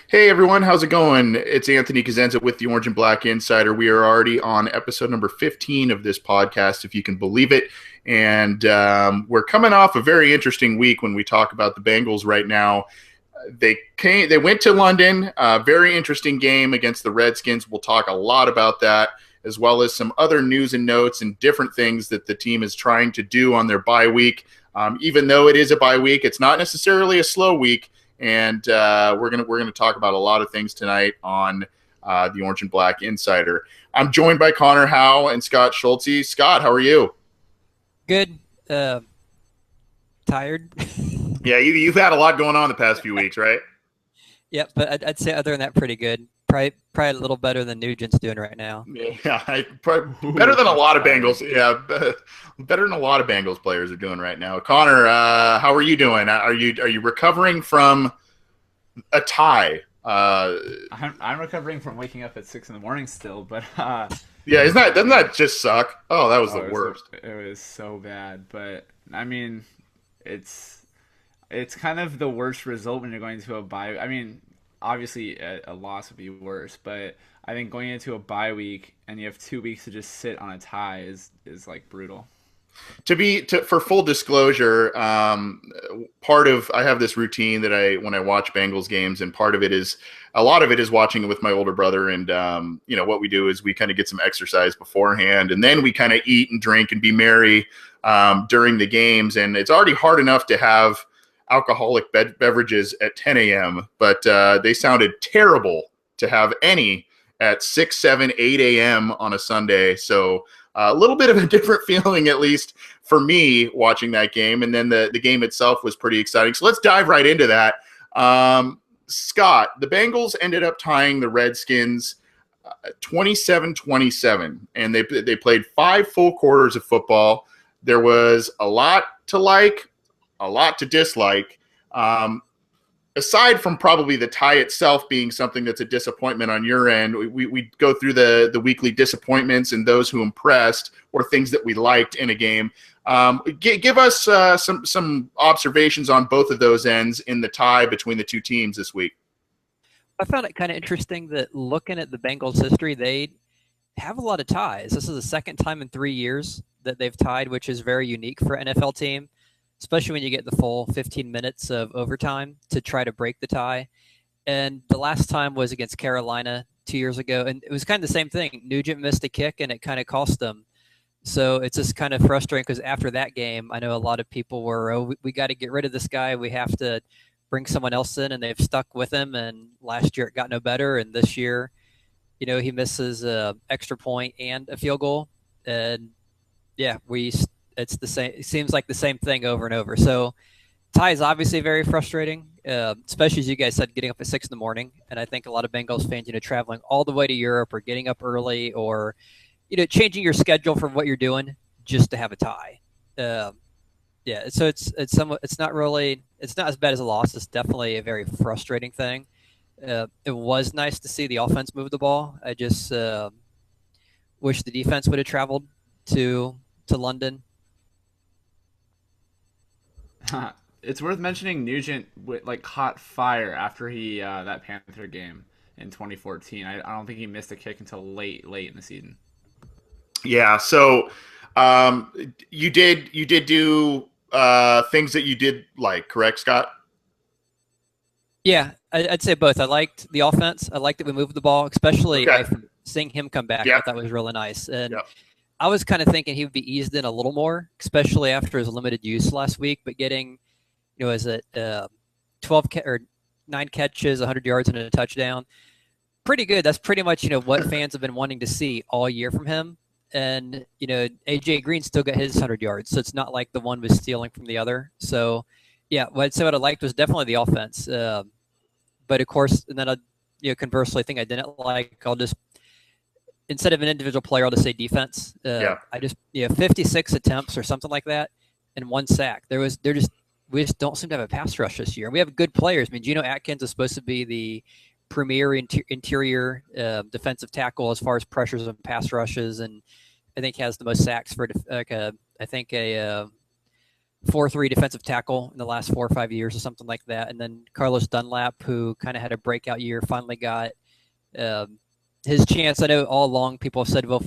Hey everyone, how's it going? It's Anthony Cosenza with the Orange and Black Insider. We are already on episode number 15 of this podcast, if you can believe it. And we're coming off a very interesting week when we talk about the Bengals right now. They went to London, a very interesting game against the Redskins. We'll talk a lot about that, as well as some other news and notes and different things that the team is trying to do on their bye week. Even though it is a bye week, it's not necessarily a slow week. And we're gonna talk about a lot of things tonight on the Orange and Black Insider. I'm joined by Connor Howe and Scott Schultze. Scott, how are you? Good. Tired. Yeah, you've had a lot going on the past few weeks, right? Yep, but I'd say other than that, pretty good. Probably a little better than Nugent's doing right now. Yeah, better than a lot of Bengals. Yeah, better than a lot of Bengals players are doing right now. Connor, how are you doing? Are you recovering from a tie? I'm recovering from waking up at 6 in the morning still, but yeah, doesn't that just suck? Oh, that was the worst. It was so bad, but I mean, it's kind of the worst result when you're going to a bye. I mean, obviously a loss would be worse, but I think going into a bye week and you have 2 weeks to just sit on a tie is like brutal. For full disclosure, part of I have this routine that when I watch Bengals games, and a lot of it is watching it with my older brother. And what we do is we kind of get some exercise beforehand, and then we kind of eat and drink and be merry during the games. And it's already hard enough to have alcoholic beverages at 10 a.m., but they sounded terrible to have any at 6, 7, 8 a.m. on a Sunday. So a little bit of a different feeling, at least for me, watching that game. And then the game itself was pretty exciting. So let's dive right into that. Scott, the Bengals ended up tying the Redskins 27-27, and they played 5 full quarters of football. There was a lot to like, a lot to dislike. Aside from probably the tie itself being something that's a disappointment on your end, we go through the weekly disappointments and those who impressed or things that we liked in a game. Give us some observations on both of those ends in the tie between the two teams this week. I found it kind of interesting that looking at the Bengals' history, they have a lot of ties. This is the second time in 3 years that they've tied, which is very unique for an NFL team, especially when you get the full 15 minutes of overtime to try to break the tie. And the last time was against Carolina 2 years ago, and it was kind of the same thing. Nugent missed a kick, and it kind of cost them. So it's just kind of frustrating because after that game, I know a lot of people were, we got to get rid of this guy. We have to bring someone else in, and they've stuck with him. And last year it got no better, and this year, he misses an extra point and a field goal. And, yeah, it's the same. It seems like the same thing over and over. So tie is obviously very frustrating, especially as you guys said, getting up at 6 in the morning. And I think a lot of Bengals fans, traveling all the way to Europe or getting up early or, changing your schedule from what you're doing just to have a tie. Yeah. So it's not as bad as a loss. It's definitely a very frustrating thing. It was nice to see the offense move the ball. I just wish the defense would have traveled to London. It's worth mentioning Nugent caught fire after he that Panther game in 2014. I don't think he missed a kick until late in the season. Yeah, so you did do things that you did like, correct, Scott? Yeah, I'd say both. I liked the offense. I liked that we moved the ball, especially seeing him come back. Yep. I thought was really nice. And I was kind of thinking he would be eased in a little more, especially after his limited use last week. But getting, 9 catches, 100 yards, and a touchdown, pretty good. That's pretty much what fans have been wanting to see all year from him. And AJ Green still got his 100 yards, so it's not like the one was stealing from the other. So yeah, what I liked was definitely the offense. But of course, and then conversely, thing I didn't like, I'll just, instead of an individual player, I'll just say defense. I just 56 attempts or something like that, and 1 sack. We just don't seem to have a pass rush this year. We have good players. I mean, Geno Atkins is supposed to be the premier interior defensive tackle as far as pressures and pass rushes, and I think has the most sacks for 4-3 defensive tackle in the last 4 or 5 years or something like that. And then Carlos Dunlap, who kind of had a breakout year, finally got um, his chance. I know all along people have said, well,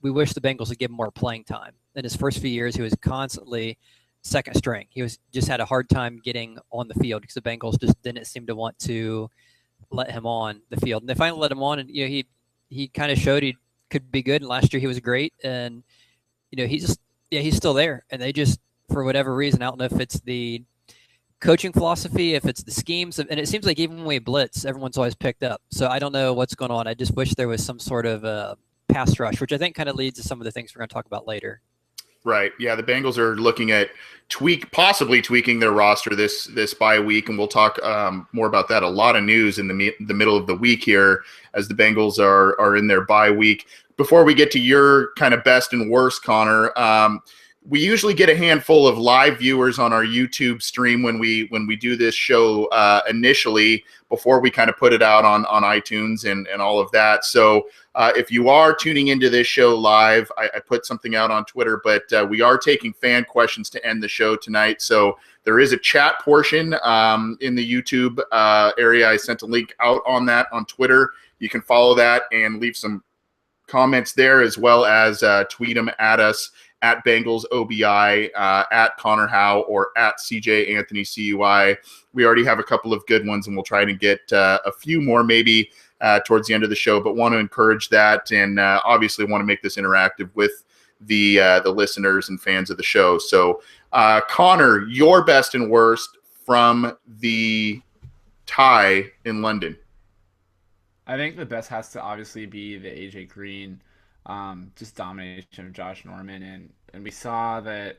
we wish the Bengals would give him more playing time. In his first few years, he was constantly second string. He was just had a hard time getting on the field because the Bengals just didn't seem to want to let him on the field. And they finally let him on, and he kind of showed he could be good. And last year he was great, and he just he's still there. And they just, for whatever reason, I don't know if it's the coaching philosophy, if it's the schemes, and it seems like even when we blitz, everyone's always picked up. So I don't know what's going on. I just wish there was some sort of pass rush, which I think kind of leads to some of the things we're going to talk about later. Right. Yeah, the Bengals are looking at possibly tweaking their roster this bye week, and we'll talk more about that. A lot of news in the middle of the week here as the Bengals are in their bye week. Before we get to your kind of best and worst, Connor, we usually get a handful of live viewers on our YouTube stream when we do this show initially, before we kind of put it out on iTunes and all of that. So if you are tuning into this show live, I put something out on Twitter, but we are taking fan questions to end the show tonight. So there is a chat portion in the YouTube area. I sent a link out on that on Twitter. You can follow that and leave some comments there, as well as tweet them at us at Bengals OBI, at Connor Howe, or at CJ Anthony CUI. We already have a couple of good ones, and we'll try to get a few more maybe towards the end of the show, but want to encourage that, and obviously want to make this interactive with the listeners and fans of the show. So Connor, your best and worst from the tie in London. I think the best has to obviously be the AJ Green, just domination of Josh Norman, and we saw that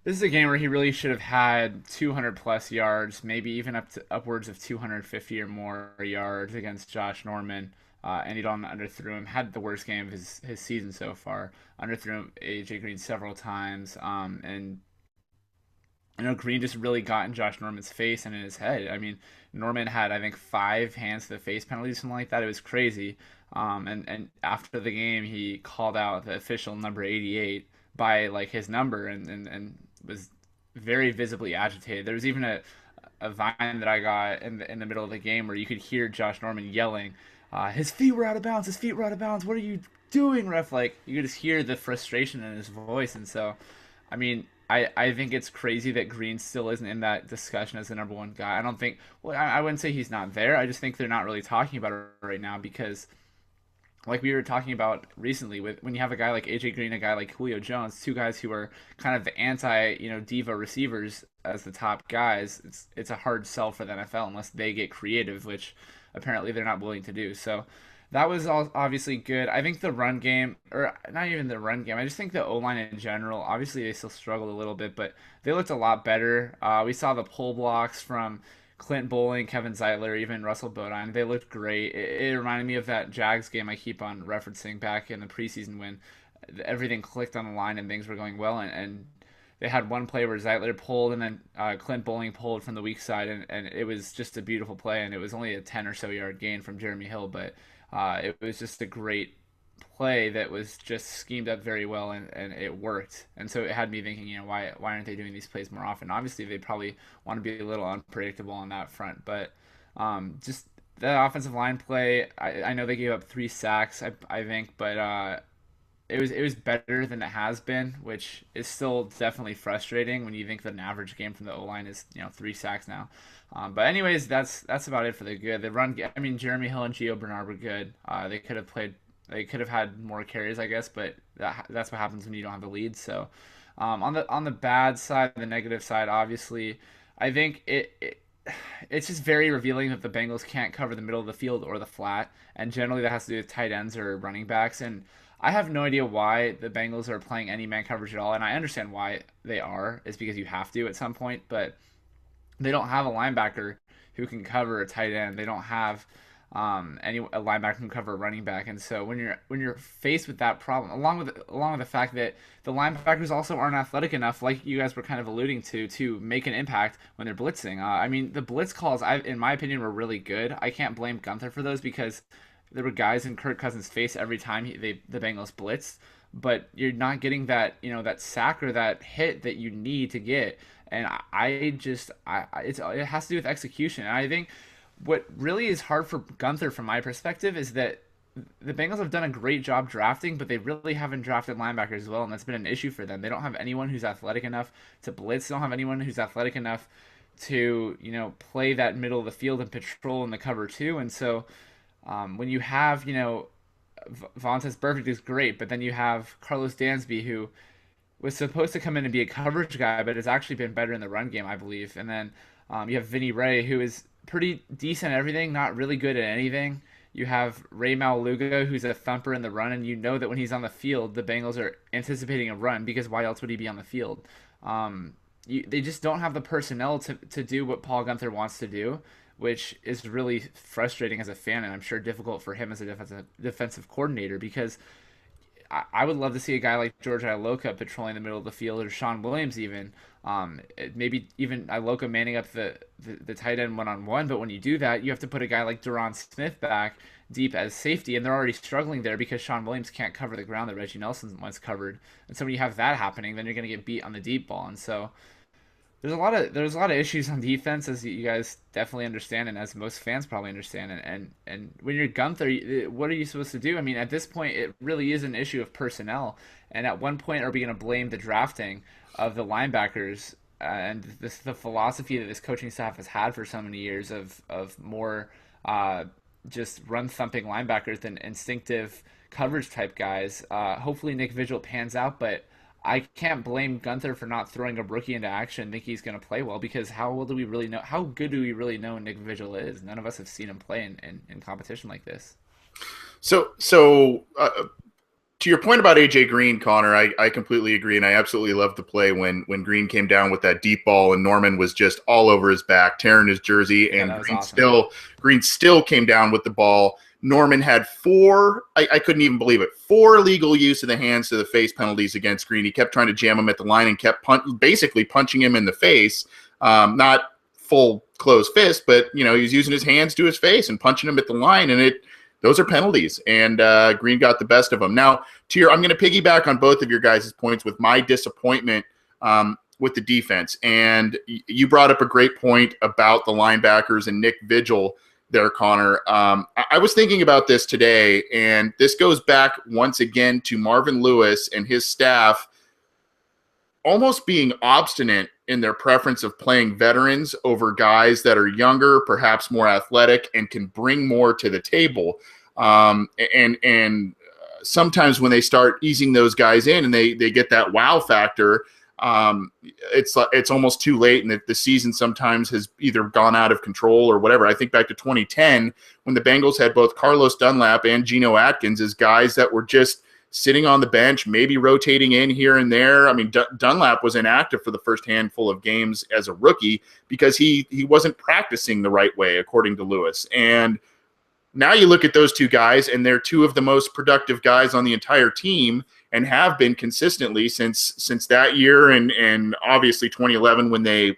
this is a game where he really should have had 200 plus yards, maybe even upwards of 250 or more yards against Josh Norman. And he underthrew him. Had the worst game of his season so far. Underthrew AJ Green several times, and Green just really got in Josh Norman's face and in his head. I mean, Norman had, I think, 5 hands to the face penalties, something like that. It was crazy. And after the game, he called out the official number 88 by like his number, and was very visibly agitated. There was even a vine that I got in the middle of the game where you could hear Josh Norman yelling, "His feet were out of bounds. His feet were out of bounds. What are you doing, ref?" Like, you could just hear the frustration in his voice. And so, I mean, I think it's crazy that Green still isn't in that discussion as the number one guy. I don't think, well, I wouldn't say he's not there. I just think they're not really talking about it right now because, like we were talking about recently, with when you have a guy like AJ Green, a guy like Julio Jones, 2 guys who are kind of the anti, diva receivers as the top guys, it's a hard sell for the NFL unless they get creative, which apparently they're not willing to do. So that was all obviously good. I think the run game, or not even the run game, I just think the O-line in general, obviously they still struggled a little bit, but they looked a lot better. We saw the pull blocks from Clint Bowling, Kevin Zeitler, even Russell Bodine. They looked great. It reminded me of that Jags game I keep on referencing back in the preseason when everything clicked on the line and things were going well, and they had one play where Zeitler pulled and then Clint Bowling pulled from the weak side, and it was just a beautiful play, and it was only a 10 or so yard gain from Jeremy Hill, but it was just a great play that was just schemed up very well, and it worked. And so it had me thinking, why aren't they doing these plays more often? Obviously, they probably want to be a little unpredictable on that front, but just the offensive line play, I know they gave up 3 sacks, I think, but it was better than it has been, which is still definitely frustrating when you think that an average game from the O-line is 3 sacks now. But anyways, that's about it for the good. The run, I mean, Jeremy Hill and Gio Bernard were good. They could have played, they could have had more carries, I guess, but that's what happens when you don't have the lead. So on the bad side, the negative side, obviously, I think it's just very revealing that the Bengals can't cover the middle of the field or the flat, and generally that has to do with tight ends or running backs. And I have no idea why the Bengals are playing any man coverage at all, and I understand why they are. It's because you have to at some point, but they don't have a linebacker who can cover a tight end. They don't have a linebacker who can cover a running back, and so when you're faced with that problem, along with the fact that the linebackers also aren't athletic enough, like you guys were kind of alluding to make an impact when they're blitzing. I mean, the blitz calls, in my opinion, were really good. I can't blame Gunther for those because there were guys in Kirk Cousins' face every time the Bengals blitzed. but you're not getting that, that sack or that hit that you need to get. And it has to do with execution. And I think what really is hard for Gunther, from my perspective, is that the Bengals have done a great job drafting, but they really haven't drafted linebackers as well, and that's been an issue for them. They don't have anyone who's athletic enough to blitz. They don't have anyone who's athletic enough to, play that middle of the field and patrol in the cover too. And so when you have, Vontaze Burfict is great, but then you have Carlos Dansby, who was supposed to come in and be a coverage guy, but has actually been better in the run game, I believe. And then you have Vinny Ray, who is pretty decent at everything, not really good at anything. You have Ray Maluga, who's a thumper in the run, and you know that when he's on the field, the Bengals are anticipating a run, because why else would he be on the field? They just don't have the personnel to do what Paul Gunther wants to do, which is really frustrating as a fan, and I'm sure difficult for him as a defensive coordinator, because I would love to see a guy like George Iloka patrolling the middle of the field, or Sean Williams even. Maybe even Iloka manning up the tight end one-on-one, but when you do that, you have to put a guy like Duron Smith back deep as safety, and they're already struggling there because Sean Williams can't cover the ground that Reggie Nelson once covered. And so when you have that happening, then you're going to get beat on the deep ball. And so there's a lot of issues on defense, as you guys definitely understand, and as most fans probably understand. And when you're Gunther, what are you supposed to do? I mean, at this point, it really is an issue of personnel. And at one point, are we going to blame the drafting of the linebackers and the philosophy that this coaching staff has had for so many years of more just run thumping linebackers than instinctive coverage type guys? Hopefully, Nick Vigil pans out, but I can't blame Gunther for not throwing a rookie into action and think he's going to play well, because how well do we really know? How good do we really know Nick Vigil is? None of us have seen him play in competition like this. So to your point about AJ Green, Connor, I completely agree, and I absolutely loved the play when Green came down with that deep ball and Norman was just all over his back, tearing his jersey, and Green still came down with the ball. Norman had I couldn't even believe it, 4 illegal use of the hands to the face penalties against Green. He kept trying to jam him at the line and kept basically punching him in the face. Not full closed fist, but he was using his hands to his face and punching him at the line, and those are penalties, and Green got the best of them. Now, I'm going to piggyback on both of your guys' points with my disappointment with the defense, and you brought up a great point about the linebackers and Nick Vigil there, Connor. I was thinking about this today, and this goes back once again to Marvin Lewis and his staff almost being obstinate in their preference of playing veterans over guys that are younger, perhaps more athletic, and can bring more to the table. And sometimes when they start easing those guys in and they get that wow factor, it's almost too late, and the season sometimes has either gone out of control or whatever. I think back to 2010 when the Bengals had both Carlos Dunlap and Geno Atkins as guys that were just sitting on the bench, maybe rotating in here and there. I mean, Dunlap was inactive for the first handful of games as a rookie because he wasn't practicing the right way, according to Lewis. And now you look at those two guys, and they're two of the most productive guys on the entire team and have been consistently since that year and obviously 2011 when they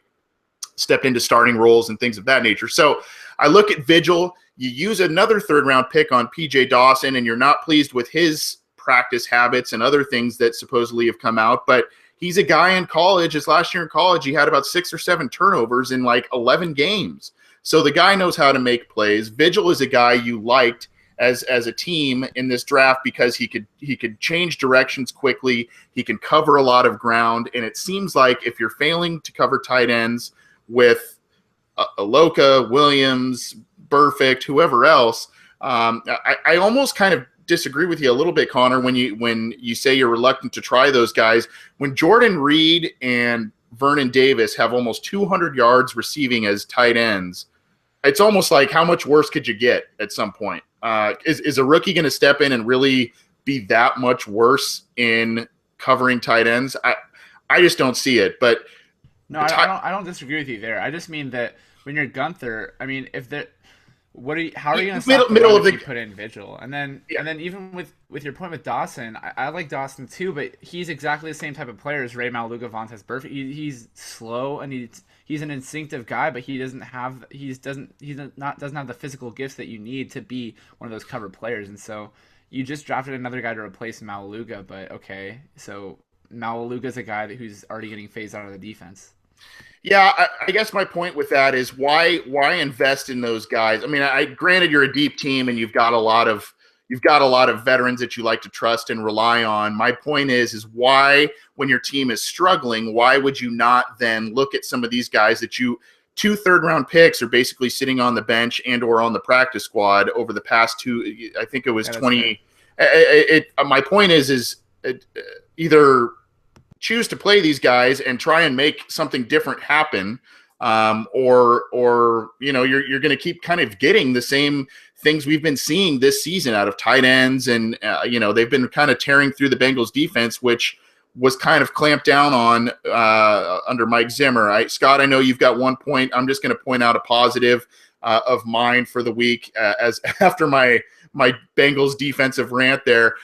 stepped into starting roles and things of that nature. So I look at Vigil. You use another third-round pick on P.J. Dawson, and you're not pleased with his practice habits and other things that supposedly have come out, but he's a guy in college. His last year in college, he had about 6 or 7 turnovers in like 11 games. So the guy knows how to make plays. Vigil is a guy you liked as a team in this draft because he could change directions quickly. He can cover a lot of ground, and it seems like if you're failing to cover tight ends with Aloka, Williams, Burfict, whoever else, I almost kind of disagree with you a little bit, Connor, when you say you're reluctant to try those guys. When Jordan Reed and Vernon Davis have almost 200 yards receiving as tight ends, it's almost like how much worse could you get at some point? Is a rookie going to step in and really be that much worse in covering tight ends? I just don't see it. But no, I don't disagree with you there. I just mean that when you're Gunther, I mean, how are you going to stop middle of the put in Vigil? And then even with your point with Dawson, I like Dawson too, but he's exactly the same type of player as Ray Maluga, Vontaze Burfict. He's slow and he's an instinctive guy, but he doesn't have the physical gifts that you need to be one of those cover players. And so you just drafted another guy to replace Malaluga, but okay, so Malaluga's a guy who's already getting phased out of the defense. Yeah, I guess my point with that is why invest in those guys? I mean, I granted you're a deep team and you've got a lot of veterans that you like to trust and rely on. My point is why, when your team is struggling, why would you not then look at some of these guys that you, 2 third-round picks are basically sitting on the bench and or on the practice squad over the past two, I think it was 20. My point is either choose to play these guys and try and make something different happen, or you're going to keep kind of getting the same things we've been seeing this season out of tight ends, and they've been kind of tearing through the Bengals defense, which was kind of clamped down on under Mike Zimmer. Scott, I know you've got 1 point. I'm just going to point out a positive of mine for the week as after my Bengals defensive rant there.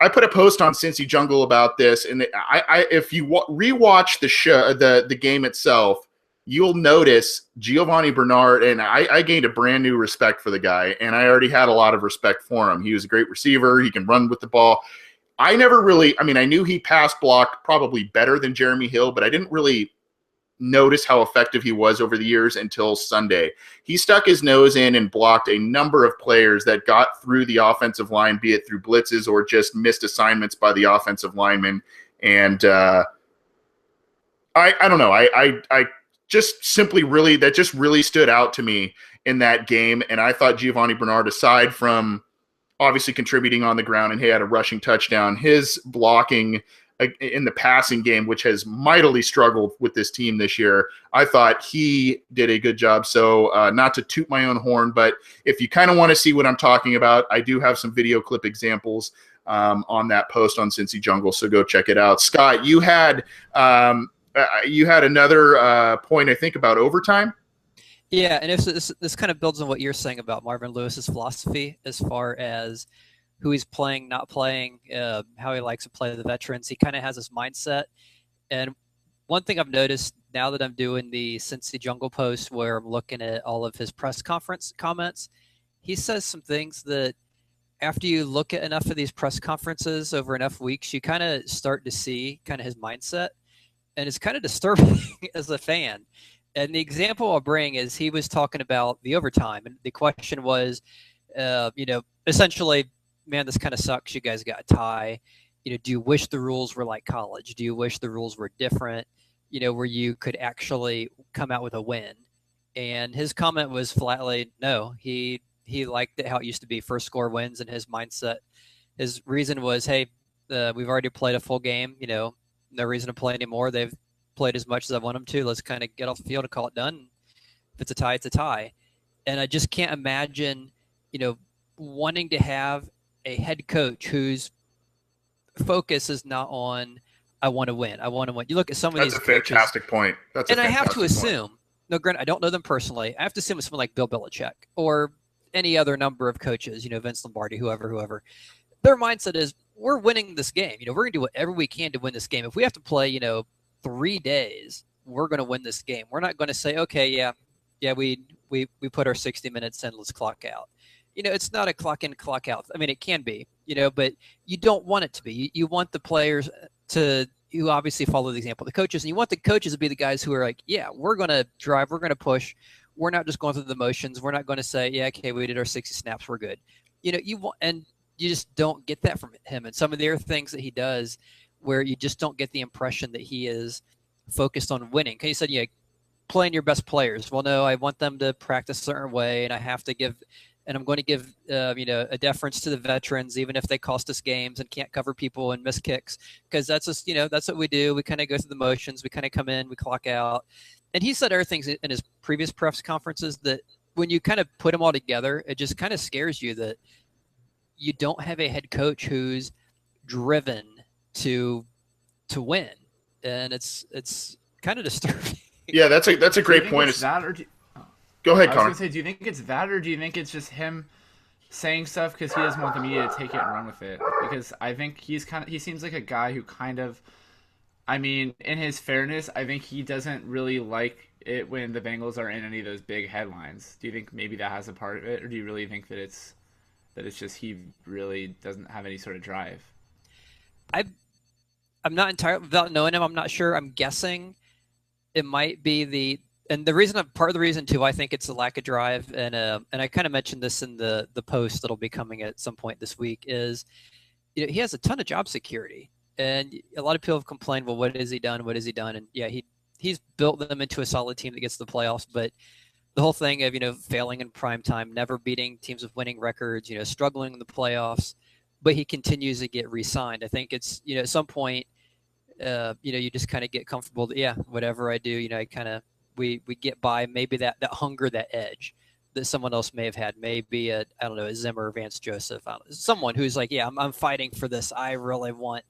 I put a post on Cincy Jungle about this, and if you rewatch the show, the game itself, you'll notice Giovanni Bernard, and I gained a brand new respect for the guy, and I already had a lot of respect for him. He was a great receiver. He can run with the ball. I knew he pass blocked probably better than Jeremy Hill, but I didn't really notice how effective he was over the years until Sunday. He stuck his nose in and blocked a number of players that got through the offensive line, be it through blitzes or just missed assignments by the offensive linemen. And I don't know. I just simply that just really stood out to me in that game. And I thought Giovanni Bernard, aside from obviously contributing on the ground, and he had a rushing touchdown, his blocking in the passing game, which has mightily struggled with this team this year, I thought he did a good job. So not to toot my own horn, but if you kind of want to see what I'm talking about, I do have some video clip examples on that post on Cincy Jungle, so go check it out. Scott, you had another point, I think, about overtime. Yeah, and this kind of builds on what you're saying about Marvin Lewis's philosophy as far as who he's playing, not playing, how he likes to play the veterans. He kind of has this mindset. And one thing I've noticed now that I'm doing the Cincy Jungle post where I'm looking at all of his press conference comments, he says some things that after you look at enough of these press conferences over enough weeks, you kind of start to see kind of his mindset. And it's kind of disturbing as a fan. And the example I'll bring is he was talking about the overtime. And the question was, essentially, man, this kind of sucks. You guys got a tie. Do you wish the rules were like college? Do you wish the rules were different, where you could actually come out with a win? And his comment was flatly, no. He liked it how it used to be, first score wins, and his mindset. His reason was, hey, we've already played a full game. No reason to play anymore. They've played as much as I want them to. Let's kind of get off the field and call it done. If it's a tie, it's a tie. And I just can't imagine, wanting to have a head coach whose focus is not on, I want to win. I want to win. You look at some of these coaches. That's a fantastic point. And I have to assume, no, granted, I don't know them personally. I have to assume it's someone like Bill Belichick or any other number of coaches, Vince Lombardi, whoever. Their mindset is, we're winning this game. We're going to do whatever we can to win this game. If we have to play, 3 days, we're going to win this game. We're not going to say, okay, yeah, we put our 60 minutes in, let's clock out. It's not a clock in, clock out. I mean, it can be, but you don't want it to be. You want the players you obviously follow the example of the coaches, and you want the coaches to be the guys who are like, yeah, we're going to drive, we're going to push. We're not just going through the motions. We're not going to say, yeah, okay, we did our 60 snaps, we're good. And you just don't get that from him. And some of the other things that he does where you just don't get the impression that he is focused on winning. Because he said, yeah, playing your best players. Well, no, I want them to practice a certain way, and I'm going to give a deference to the veterans, even if they cost us games and can't cover people and miss kicks, because that's just, that's what we do. We kind of go through the motions. We kind of come in, we clock out. And he said other things in his previous press conferences that when you kind of put them all together, it just kind of scares you that you don't have a head coach who's driven to win, and it's kind of disturbing. Yeah, that's a great point. Go ahead, Connor. I was going to say, do you think it's that, or do you think it's just him saying stuff because he doesn't want the media to take it and run with it? Because I think he seems like a guy who kind of, in his fairness, I think he doesn't really like it when the Bengals are in any of those big headlines. Do you think maybe that has a part of it, or do you really think that that it's just he really doesn't have any sort of drive? I'm not entirely, without knowing him, I'm not sure. I'm guessing it might be and the reason, part of the reason too, I think it's the lack of drive, and I kind of mentioned this in the post that'll be coming at some point this week, is he has a ton of job security, and a lot of people have complained, well, what has he done? What has he done? And yeah, he's built them into a solid team that gets to the playoffs, but the whole thing of failing in prime time, never beating teams with winning records, struggling in the playoffs, but he continues to get re-signed. I think it's at some point, you just kind of get comfortable that, yeah, whatever I do, I kind of we get by. Maybe that hunger, that edge that someone else may have had, maybe I don't know, a Zimmer, Vance Joseph, someone who's like, yeah, I'm fighting for this. I really want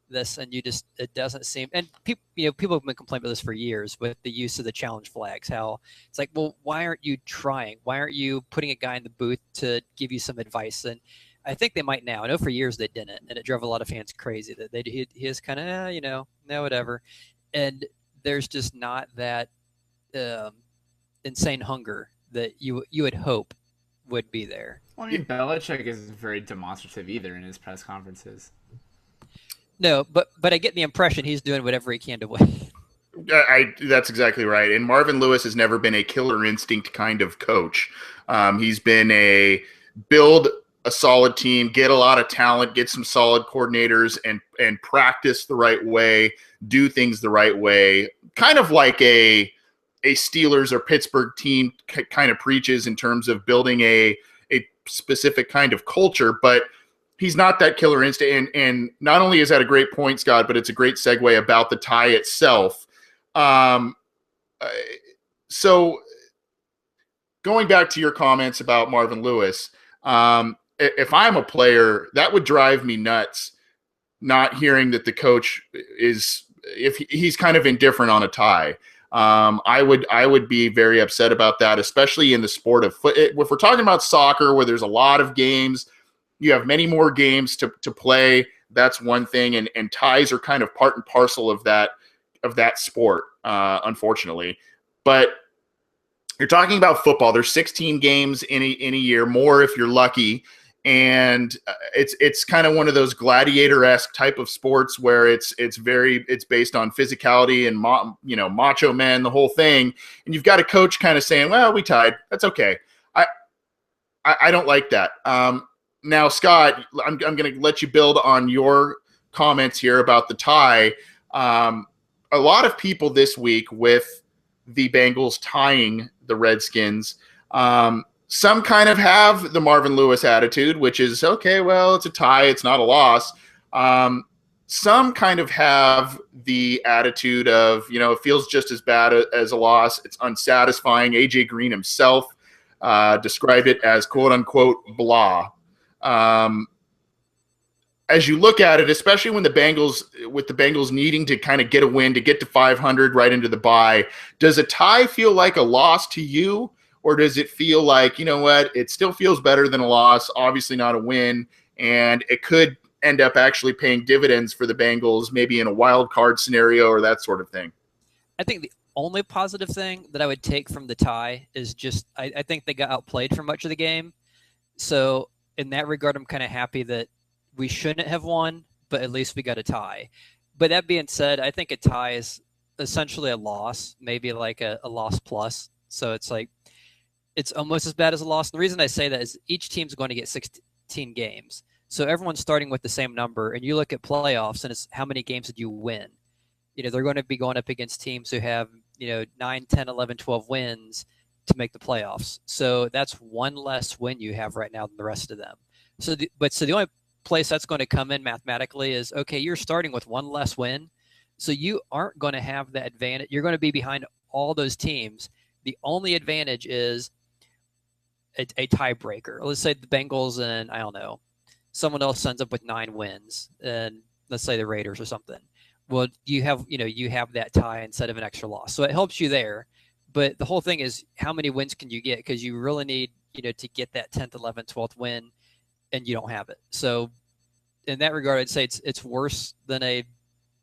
this, and it doesn't seem. And people have been complaining about this for years with the use of the challenge flags. How it's like, well, why aren't you trying? Why aren't you putting a guy in the booth to give you some advice? And I think they might now. I know for years they didn't, and it drove a lot of fans crazy that he is kind of no, whatever. And there's just not that insane hunger that you would hope would be there. Well, I mean, Belichick isn't very demonstrative either in his press conferences. No, but I get the impression he's doing whatever he can to win. That's exactly right. And Marvin Lewis has never been a killer instinct kind of coach. He's been a build a solid team, get a lot of talent, get some solid coordinators, and practice the right way, do things the right way, kind of like a Steelers or Pittsburgh team kind of preaches in terms of building a specific kind of culture, but he's not that killer instinct. And not only is that a great point, Scott, but it's a great segue about the tie itself. So going back to your comments about Marvin Lewis, if I'm a player, that would drive me nuts, not hearing that the coach if he's kind of indifferent on a tie. I would be very upset about that, especially in the sport of foot. If we're talking about soccer, where there's a lot of games, you have many more games to play. That's one thing, and ties are kind of part and parcel of that sport, unfortunately. But you're talking about football. There's 16 games in a year, more if you're lucky. And it's kind of one of those gladiator-esque type of sports where it's based on physicality and macho men, the whole thing. And you've got a coach kind of saying, well, we tied, that's okay. I don't like that. Now, Scott, I'm going to let you build on your comments here about the tie. A lot of people this week with the Bengals tying the Redskins, some kind of have the Marvin Lewis attitude, which is, okay, well, it's a tie, it's not a loss. Some kind of have the attitude of, it feels just as bad as a loss. It's unsatisfying. AJ Green himself described it as quote unquote blah. As you look at it, especially with the Bengals needing to kind of get a win to get to 500 right into the bye, does a tie feel like a loss to you? Or does it feel like, it still feels better than a loss, obviously not a win, and it could end up actually paying dividends for the Bengals, maybe in a wild card scenario or that sort of thing? I think the only positive thing that I would take from the tie is just I think they got outplayed for much of the game. So in that regard, I'm kind of happy that we shouldn't have won, but at least we got a tie. But that being said, I think a tie is essentially a loss, maybe like a loss plus. So it's like, it's almost as bad as a loss. The reason I say that is each team's going to get 16 games. So everyone's starting with the same number, and you look at playoffs, and it's how many games did you win? They're going to be going up against teams who have, 9, 10, 11, 12 wins to make the playoffs. So that's one less win you have right now than the rest of them. So the only place that's going to come in mathematically is, okay, you're starting with one less win, so you aren't going to have that advantage. You're going to be behind all those teams. The only advantage is a tiebreaker. Let's say the Bengals and, I don't know, someone else ends up with 9 wins, and let's say the Raiders or something. Well, you have that tie instead of an extra loss. So it helps you there. But the whole thing is, how many wins can you get? Because you really need, to get that 10th, 11th, 12th win, and you don't have it. So in that regard, I'd say it's worse than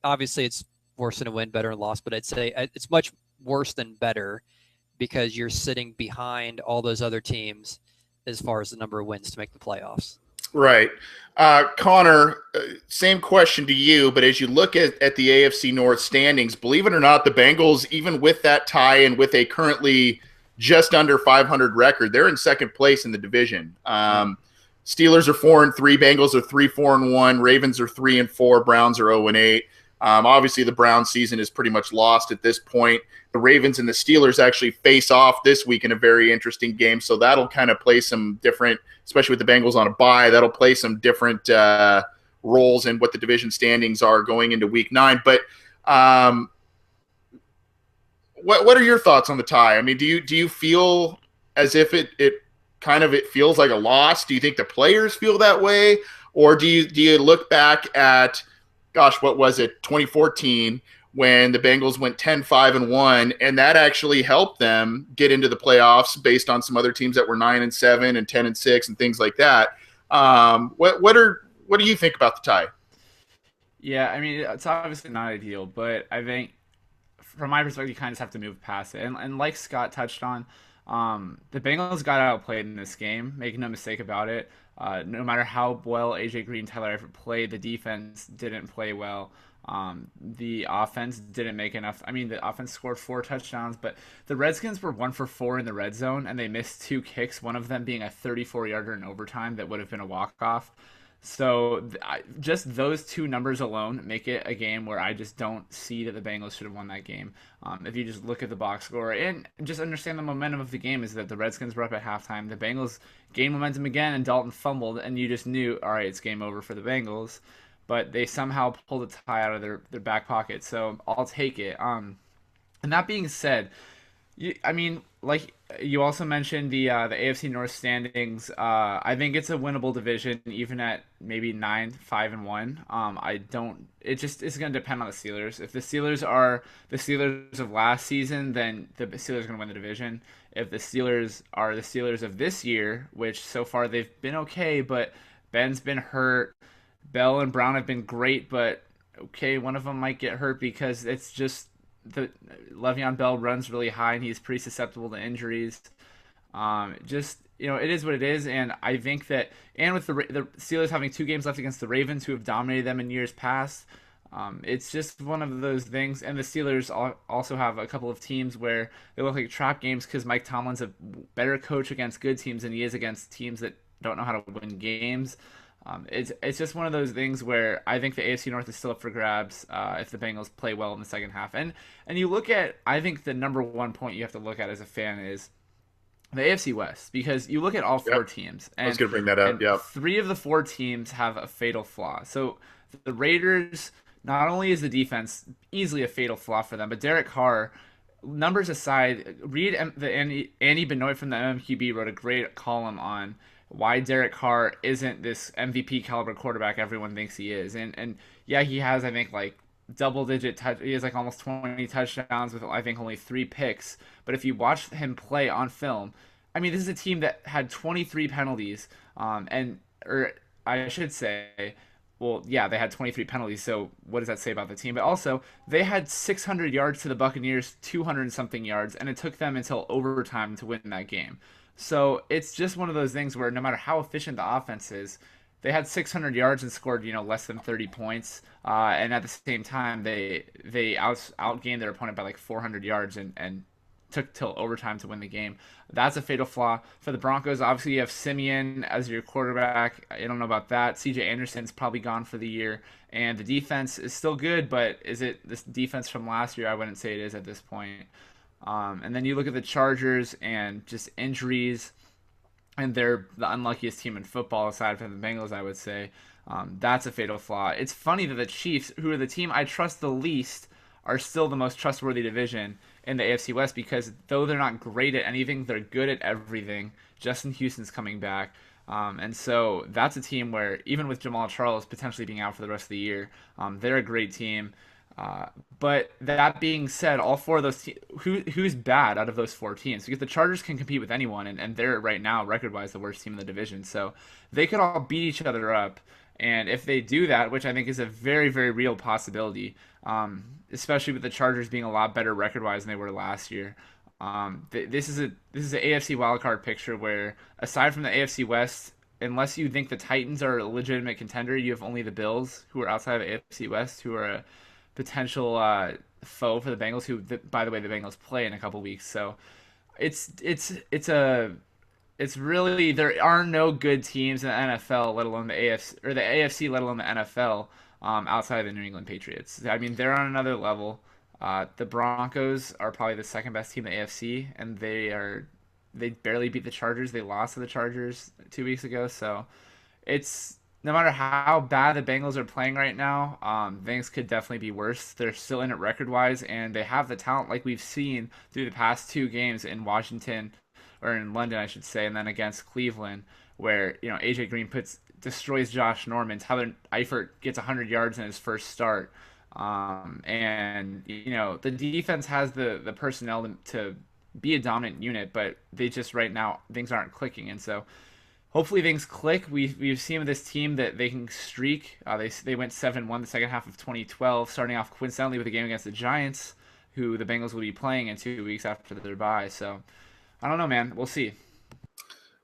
obviously it's worse than a win, better than a loss, but I'd say it's much worse than better, because you're sitting behind all those other teams as far as the number of wins to make the playoffs. Right. Connor, same question to you, but as you look at the AFC North standings, believe it or not, the Bengals, even with that tie and with a currently just under 500 record, they're in second place in the division. Steelers are 4-3, Bengals are 3-4-1, Ravens are 3-4, Browns are 0-8. Obviously, the Browns season is pretty much lost at this point. The Ravens and the Steelers actually face off this week in a very interesting game, so that'll kind of play some different, especially with the Bengals on a bye, that'll play some different roles in what the division standings are going into Week 9. But what are your thoughts on the tie? I mean, do you feel as if it feels like a loss? Do you think the players feel that way, or do you look back at, gosh, what was it, 2014, when the Bengals went 10-5-1, and that actually helped them get into the playoffs based on some other teams that were 9-7 and 10-6 and things like that. What do you think about the tie? Yeah, I mean, it's obviously not ideal, but I think from my perspective, you kind of just have to move past it. And like Scott touched on, the Bengals got outplayed in this game, making no mistake about it. No matter how well AJ Green, Tyler Eifert played, the defense didn't play well. The offense didn't make enough. I mean, the offense scored 4 touchdowns, but the Redskins were 1 for 4 in the red zone, and they missed 2 kicks, one of them being a 34-yarder in overtime that would have been a walk-off. So just those 2 numbers alone make it a game where I just don't see that the Bengals should have won that game. If you just look at the box score and just understand the momentum of the game, is that the Redskins were up at halftime. The Bengals gained momentum again, and Dalton fumbled, and you just knew, all right, it's game over for the Bengals. But they somehow pulled a tie out of their back pocket, so I'll take it. And that being said, I mean, like you also mentioned the AFC North standings. I think it's a winnable division, even at maybe 9-5-1. I don't. It just is going to depend on the Steelers. If the Steelers are the Steelers of last season, then the Steelers are going to win the division. If the Steelers are the Steelers of this year, which so far they've been okay, but Ben's been hurt. Bell and Brown have been great, but okay, one of them might get hurt because it's just the Le'Veon Bell runs really high and he's pretty susceptible to injuries. Just it is what it is, and I think that, and with the Steelers having 2 games left against the Ravens, who have dominated them in years past, it's just one of those things. And the Steelers also have a couple of teams where they look like trap games because Mike Tomlin's a better coach against good teams than he is against teams that don't know how to win games. It's just one of those things where I think the AFC North is still up for grabs if the Bengals play well in the second half. And you look at, I think the number one point you have to look at as a fan is the AFC West, because you look at all 4 teams. And, I was going to bring that up. Yeah, 3 of the 4 teams have a fatal flaw. So the Raiders, not only is the defense easily a fatal flaw for them, but Derek Carr, numbers aside, Andy Benoit from the MMQB wrote a great column on why Derek Carr isn't this MVP caliber quarterback everyone thinks he is. And yeah, he has, I think, like double-digit touch. He has like almost 20 touchdowns with, I think, only 3 picks. But if you watch him play on film, I mean, this is a team that had 23 penalties, or I should say, well, yeah, they had 23 penalties. So what does that say about the team? But also, they had 600 yards to the Buccaneers, 200 something yards, and it took them until overtime to win that game. So it's just one of those things where no matter how efficient the offense is, they had 600 yards and scored less than 30 points, and at the same time they outgained their opponent by like 400 yards and took till overtime to win the game. That's a fatal flaw for the Broncos. Obviously, you have Simeon as your quarterback. I don't know about that. C.J. Anderson's probably gone for the year, and the defense is still good, but is it this defense from last year? I wouldn't say it is at this point. And then you look at the Chargers and just injuries, and they're the unluckiest team in football aside from the Bengals, I would say. That's a fatal flaw. It's funny that the Chiefs, who are the team I trust the least, are still the most trustworthy division in the AFC West, because though they're not great at anything, they're good at everything. Justin Houston's coming back. And so that's a team where, even with Jamal Charles potentially being out for the rest of the year, they're a great team. But that being said, all 4 of those who's bad out of those 4 teams? Because the Chargers can compete with anyone, and they're right now record-wise the worst team in the division. So they could all beat each other up, and if they do that, which I think is a very, very real possibility, especially with the Chargers being a lot better record-wise than they were last year, This is an AFC wildcard picture where, aside from the AFC West, unless you think the Titans are a legitimate contender, you have only the Bills, who are outside of AFC West, who are a potential foe for the Bengals. Who, by the way, the Bengals play in a couple weeks. So it's really, there are no good teams in the NFL, let alone the AFC, let alone the NFL, outside of the New England Patriots. I mean, they're on another level. The Broncos are probably the second best team in the AFC, and they barely beat the Chargers. They lost to the Chargers 2 weeks ago. So it's, no matter how bad the Bengals are playing right now, things could definitely be worse. They're still in it record wise, and they have the talent, like we've seen through the past 2 games in Washington, or in London, I should say, and then against Cleveland, where AJ Green destroys Josh Norman. Tyler Eifert gets 100 yards in his first start. And the defense has the personnel to be a dominant unit, but they just, right now, things aren't clicking. And so hopefully things click. We've seen with this team that they can streak. They went 7-1 the second half of 2012, starting off coincidentally with a game against the Giants, who the Bengals will be playing in 2 weeks after their bye. So I don't know, man. We'll see.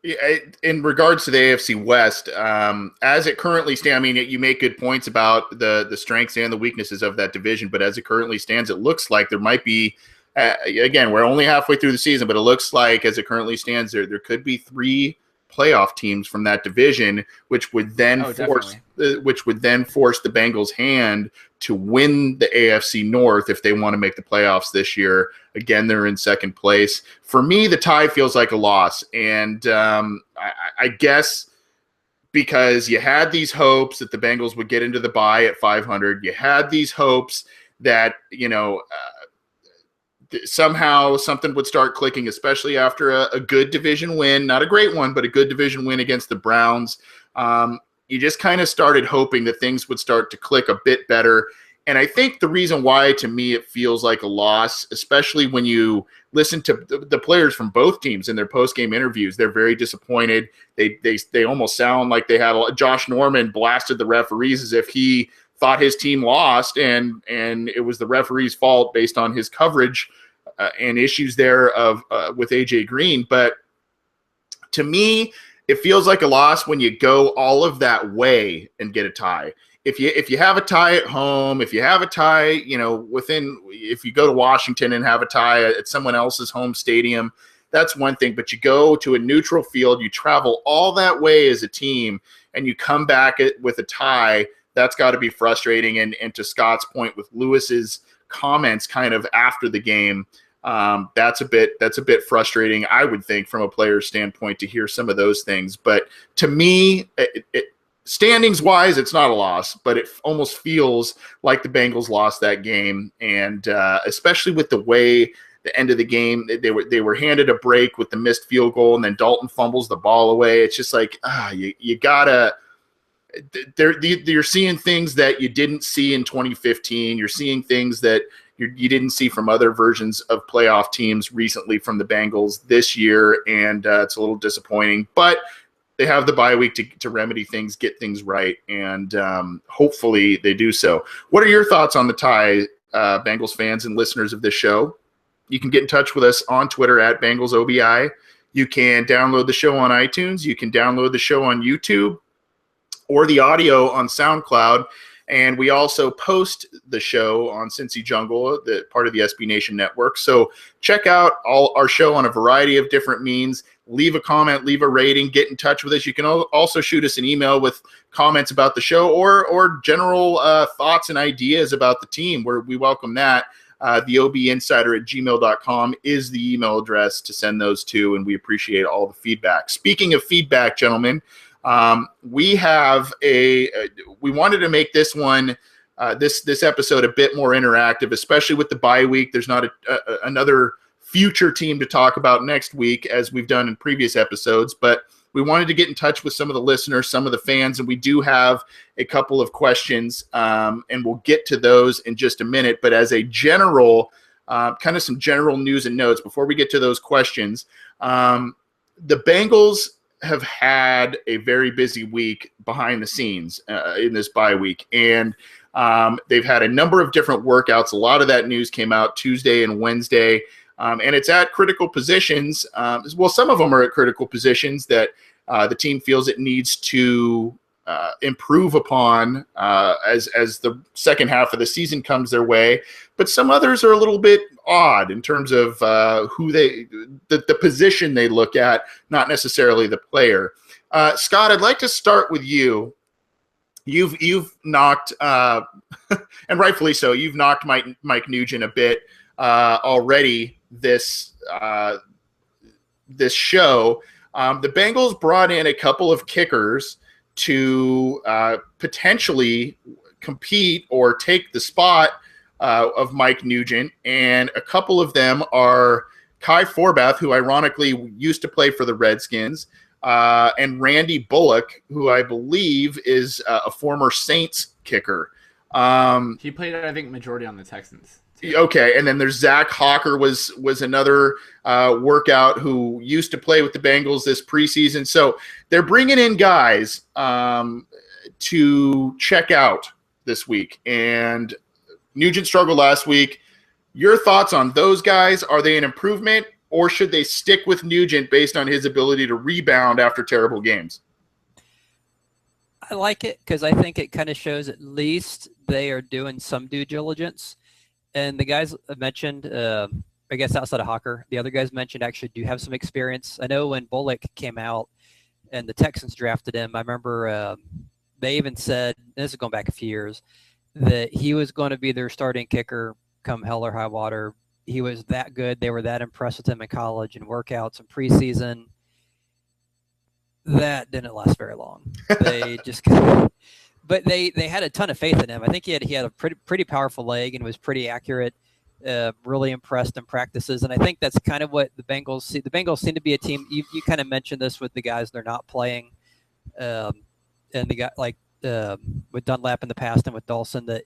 Yeah, in regards to the AFC West, as it currently stands, I mean, you make good points about the strengths and the weaknesses of that division, but as it currently stands, it looks like there might be, again, we're only halfway through the season, but it looks like as it currently stands, there could be 3 playoff teams from that division, which would then force the Bengals' hand to win the AFC North if they want to make the playoffs this year. Again, they're in second place. For me, the tie feels like a loss, and I guess because you had these hopes that the Bengals would get into the bye at 500, you had these hopes that somehow something would start clicking, especially after a good division win, not a great one, but a good division win against the Browns. You just kind of started hoping that things would start to click a bit better. And I think the reason why, to me, it feels like a loss, especially when you listen to the players from both teams in their post-game interviews, they're very disappointed. They almost sound like they had Josh Norman blasted the referees as if he thought his team lost, and it was the referee's fault based on his coverage and issues there with AJ Green. But to me, it feels like a loss when you go all of that way and get a tie. If you have a tie at home, if you have a tie, if you go to Washington and have a tie at someone else's home stadium, that's one thing. But you go to a neutral field, you travel all that way as a team, and you come back with a tie. That's got to be frustrating. And to Scott's point with Lewis's comments kind of after the game, that's a bit frustrating, I would think, from a player's standpoint, to hear some of those things. But to me, standings wise, it's not a loss, but it almost feels like the Bengals lost that game. And especially with the way the end of the game, they were handed a break with the missed field goal, and then Dalton fumbles the ball away. It's just like, you gotta. You're seeing things that you didn't see in 2015. You're seeing things that you didn't see from other versions of playoff teams recently from the Bengals this year, and it's a little disappointing. But they have the bye week to remedy things, get things right, and hopefully they do so. What are your thoughts on the tie, Bengals fans and listeners of this show? You can get in touch with us on Twitter at BengalsOBI. You can download the show on iTunes. You can download the show on YouTube, or the audio on SoundCloud. And we also post the show on Cincy Jungle, the part of the SB Nation network. So check out our show on a variety of different means. Leave a comment, leave a rating, get in touch with us. You can also shoot us an email with comments about the show or general thoughts and ideas about the team, where we welcome that. The obinsider@gmail.com is the email address to send those to, and we appreciate all the feedback. Speaking of feedback, gentlemen, we wanted to make this one, this episode, a bit more interactive, especially with the bye week. There's not another future team to talk about next week, as we've done in previous episodes, but we wanted to get in touch with some of the listeners, some of the fans, and we do have a couple of questions, and we'll get to those in just a minute. But as a general, kind of some general news and notes before we get to those questions, the Bengals have had a very busy week behind the scenes in this bye week, and they've had a number of different workouts. A lot of that news came out Tuesday and Wednesday. And it's at critical positions. Well, some of them are at critical positions that the team feels it needs to improve upon as the second half of the season comes their way. But some others are a little bit odd in terms of who the position they look at, not necessarily the player. Scott, I'd like to start with you. You've knocked, and rightfully so, you've knocked Mike Nugent a bit already this show. The Bengals brought in a couple of kickers to potentially compete or take the spot of Mike Nugent, and a couple of them are Kai Forbath, who ironically used to play for the Redskins, and Randy Bullock, who I believe is a former Saints kicker. He played, I think, majority on the Texans. Okay, and then there's Zach Hawker was another workout who used to play with the Bengals this preseason. So they're bringing in guys to check out this week. And Nugent struggled last week. Your thoughts on those guys? Are they an improvement, or should they stick with Nugent based on his ability to rebound after terrible games? I like it because I think it kind of shows at least they are doing some due diligence. And the guys mentioned, I guess outside of Hawker, the other guys mentioned actually do have some experience. I know when Bullock came out and the Texans drafted him, I remember they even said, this is going back a few years, that he was going to be their starting kicker come hell or high water. He was that good. They were that impressed with him in college and workouts and preseason. That didn't last very long. They just but they had a ton of faith in him. I think he had a pretty powerful leg and was pretty accurate. Really impressed in practices, and I think that's kind of what the Bengals see. The Bengals seem to be a team. You kind of mentioned this with the guys they're not playing, and the guy like with Dunlap in the past and with Dawson, that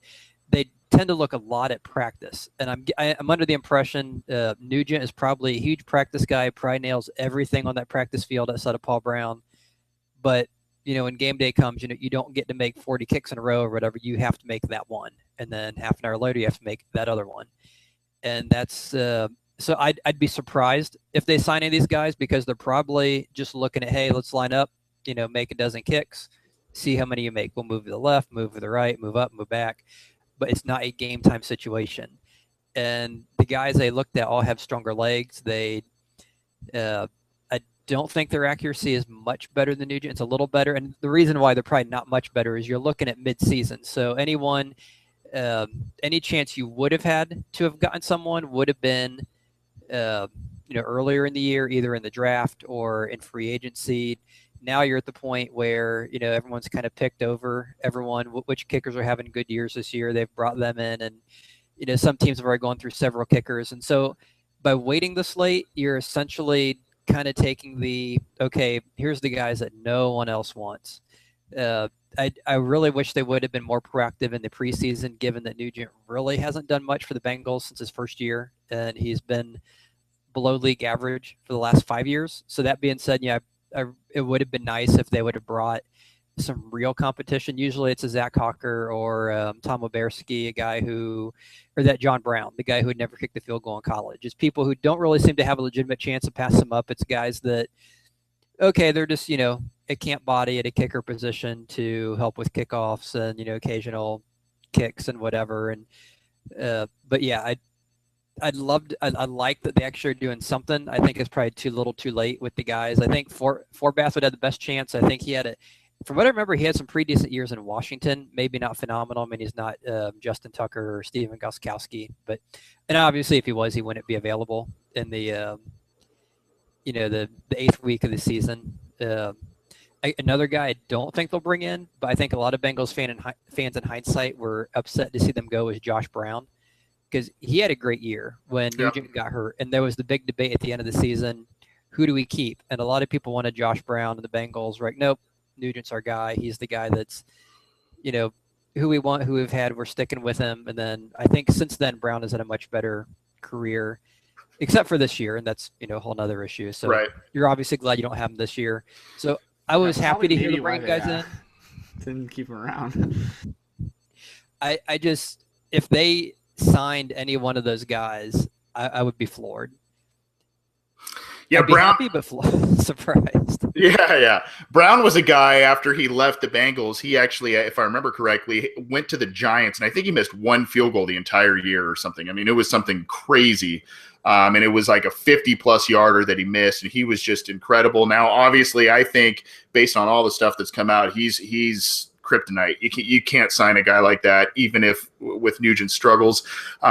they tend to look a lot at practice. And I'm under the impression Nugent is probably a huge practice guy. Probably nails everything on that practice field outside of Paul Brown, but when game day comes, you don't get to make 40 kicks in a row or whatever. You have to make that one. And then half an hour later, you have to make that other one. And that's so I'd be surprised if they sign any of these guys, because they're probably just looking at, hey, let's line up, make a dozen kicks, see how many you make. We'll move to the left, move to the right, move up, move back. But it's not a game time situation. And the guys they looked at all have stronger legs. I don't think their accuracy is much better than Nugent. It's a little better. And the reason why they're probably not much better is you're looking at mid-season. So any chance you would have had to have gotten someone would have been, earlier in the year, either in the draft or in free agency. Now you're at the point where, everyone's kind of picked over everyone, which kickers are having good years this year. They've brought them in, and, some teams have already gone through several kickers. And so by waiting this late, you're essentially kind of taking okay, here's the guys that no one else wants. I really wish they would have been more proactive in the preseason, given that Nugent really hasn't done much for the Bengals since his first year, and he's been below league average for the last 5 years. So that being said, it would have been nice if they would have brought some real competition. Usually it's a Zach Hawker or Tom Oberski, or that John Brown, the guy who had never kicked the field goal in college. It's people who don't really seem to have a legitimate chance to pass them up. It's guys that, okay, they're just, a camp body at a kicker position to help with kickoffs and, occasional kicks and whatever. And, but yeah, I like that they actually are doing something. I think it's probably too little too late with the guys. I think Forbath would have the best chance. I think from what I remember, he had some pretty decent years in Washington. Maybe not phenomenal. I mean, he's not Justin Tucker or Steven Gostkowski, and obviously if he was, he wouldn't be available in the the 8th week of the season. Another guy I don't think they'll bring in, but I think a lot of Bengals fans in hindsight were upset to see them go, is Josh Brown, because he had a great year when Nugent got hurt, and there was the big debate at the end of the season, who do we keep? And a lot of people wanted Josh Brown, and the Bengals were like, nope, Nugent's our guy. He's the guy that's, who we want, who we've had, we're sticking with him. And then I think since then, Brown has had a much better career, except for this year, and that's, a whole nother issue. So right. You're obviously glad you don't have him this year. So I was happy to hear the bring guys in. Didn't keep him around. I just, if they signed any one of those guys, I would be floored. Yeah, I'd be Brown. happy, but surprised. Yeah. Brown was a guy after he left the Bengals. He actually, if I remember correctly, went to the Giants, and I think he missed one field goal the entire year or something. I mean, it was something crazy. And it was like a 50-plus yarder that he missed, and he was just incredible. Now, obviously, I think based on all the stuff that's come out, he's kryptonite. You can't sign a guy like that, even if with Nugent struggles.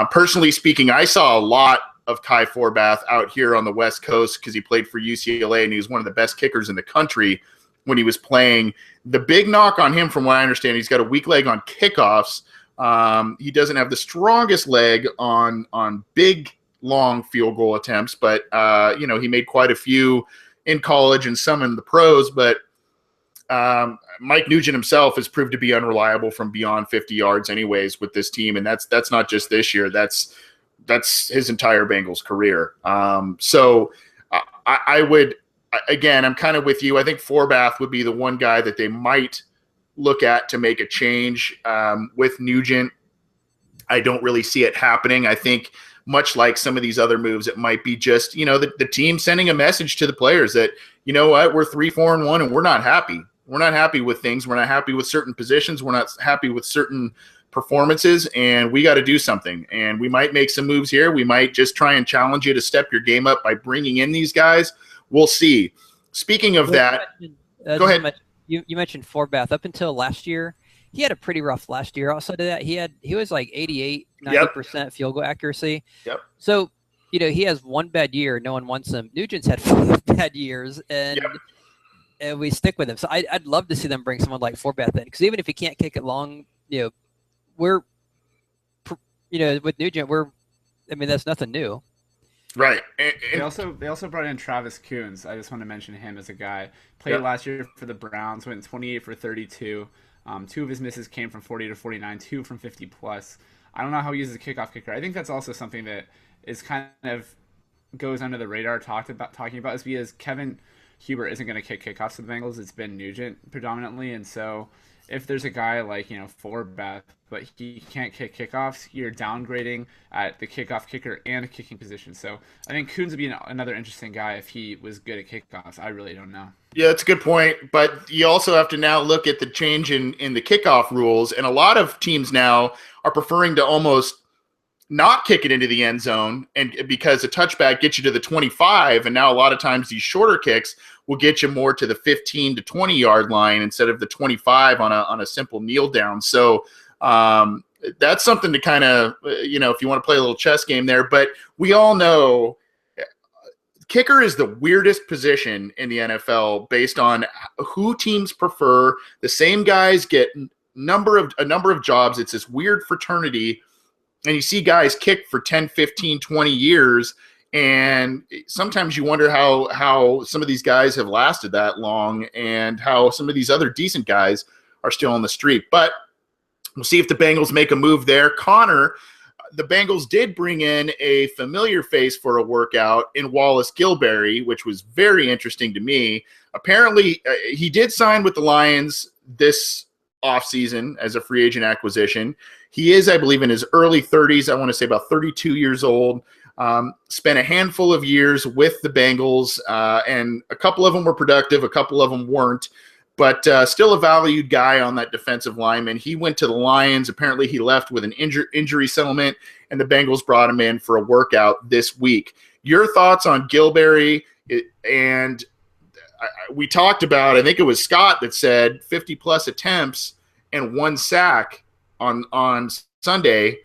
Personally speaking, I saw a lot of Kai Forbath out here on the West Coast because he played for UCLA, and he was one of the best kickers in the country when he was playing. The big knock on him, from what I understand, he's got a weak leg on kickoffs. He doesn't have the strongest leg on big, long field goal attempts, but he made quite a few in college and some in the pros. But Mike Nugent himself has proved to be unreliable from beyond 50 yards anyways with this team, and that's not just this year. That's his entire Bengals career. So I would, again, I'm kind of with you. I think Forbath would be the one guy that they might look at to make a change. With Nugent, I don't really see it happening. I think much like some of these other moves, it might be just, the team sending a message to the players that, you know what, we're 3-4-1 and we're not happy. We're not happy with things. We're not happy with certain positions. We're not happy with certain performances, and we got to do something. And we might make some moves here. We might just try and challenge you to step your game up by bringing in these guys. We'll see. Speaking of that, go ahead. You mentioned Forbath. Up until last year, he had a pretty rough last year. Also to that, he was like 88, 90% field goal accuracy. Yep. So, he has one bad year. No one wants him. Nugent's had 5 bad years, and we stick with him. So I'd love to see them bring someone like Forbath in, because even if he can't kick it long, we're, with Nugent, that's nothing new. Right. They also brought in Travis Coons. I just want to mention him as a guy. Played last year for the Browns, went 28 for 32. 2 of his misses came from 40 to 49, 2 from 50 plus. I don't know how he uses a kickoff kicker. I think that's also something that is kind of goes under the radar talking about is because Kevin Huber isn't going to kick kickoffs to the Bengals. It's been Nugent predominantly, and so if there's a guy like Forbath, but he can't kick kickoffs, you're downgrading at the kickoff kicker and a kicking position. So I think Coons would be another interesting guy if he was good at kickoffs. I really don't know. Yeah, that's a good point. But you also have to now look at the change in the kickoff rules, and a lot of teams now are preferring to almost not kick it into the end zone, and because a touchback gets you to the 25, and now a lot of times these shorter kicks will get you more to the 15 to 20 yard line instead of the 25 on a simple kneel down. So that's something to kind of, if you want to play a little chess game there. But we all know kicker is the weirdest position in the NFL based on who teams prefer. The same guys get a number of jobs. It's this weird fraternity. And you see guys kick for 10, 15, 20 years, and sometimes you wonder how some of these guys have lasted that long and how some of these other decent guys are still on the street. But we'll see if the Bengals make a move there. Connor, the Bengals did bring in a familiar face for a workout in Wallace Gilberry, which was very interesting to me. Apparently, he did sign with the Lions this offseason as a free agent acquisition. He is, I believe, in his early 30s. I want to say about 32 years old. Spent a handful of years with the Bengals, and a couple of them were productive, a couple of them weren't, but still a valued guy on that defensive lineman. He went to the Lions. Apparently he left with an injury settlement, and the Bengals brought him in for a workout this week. Your thoughts on Gilberry? And we talked about, I think it was Scott that said 50-plus attempts and 1 sack on Sunday.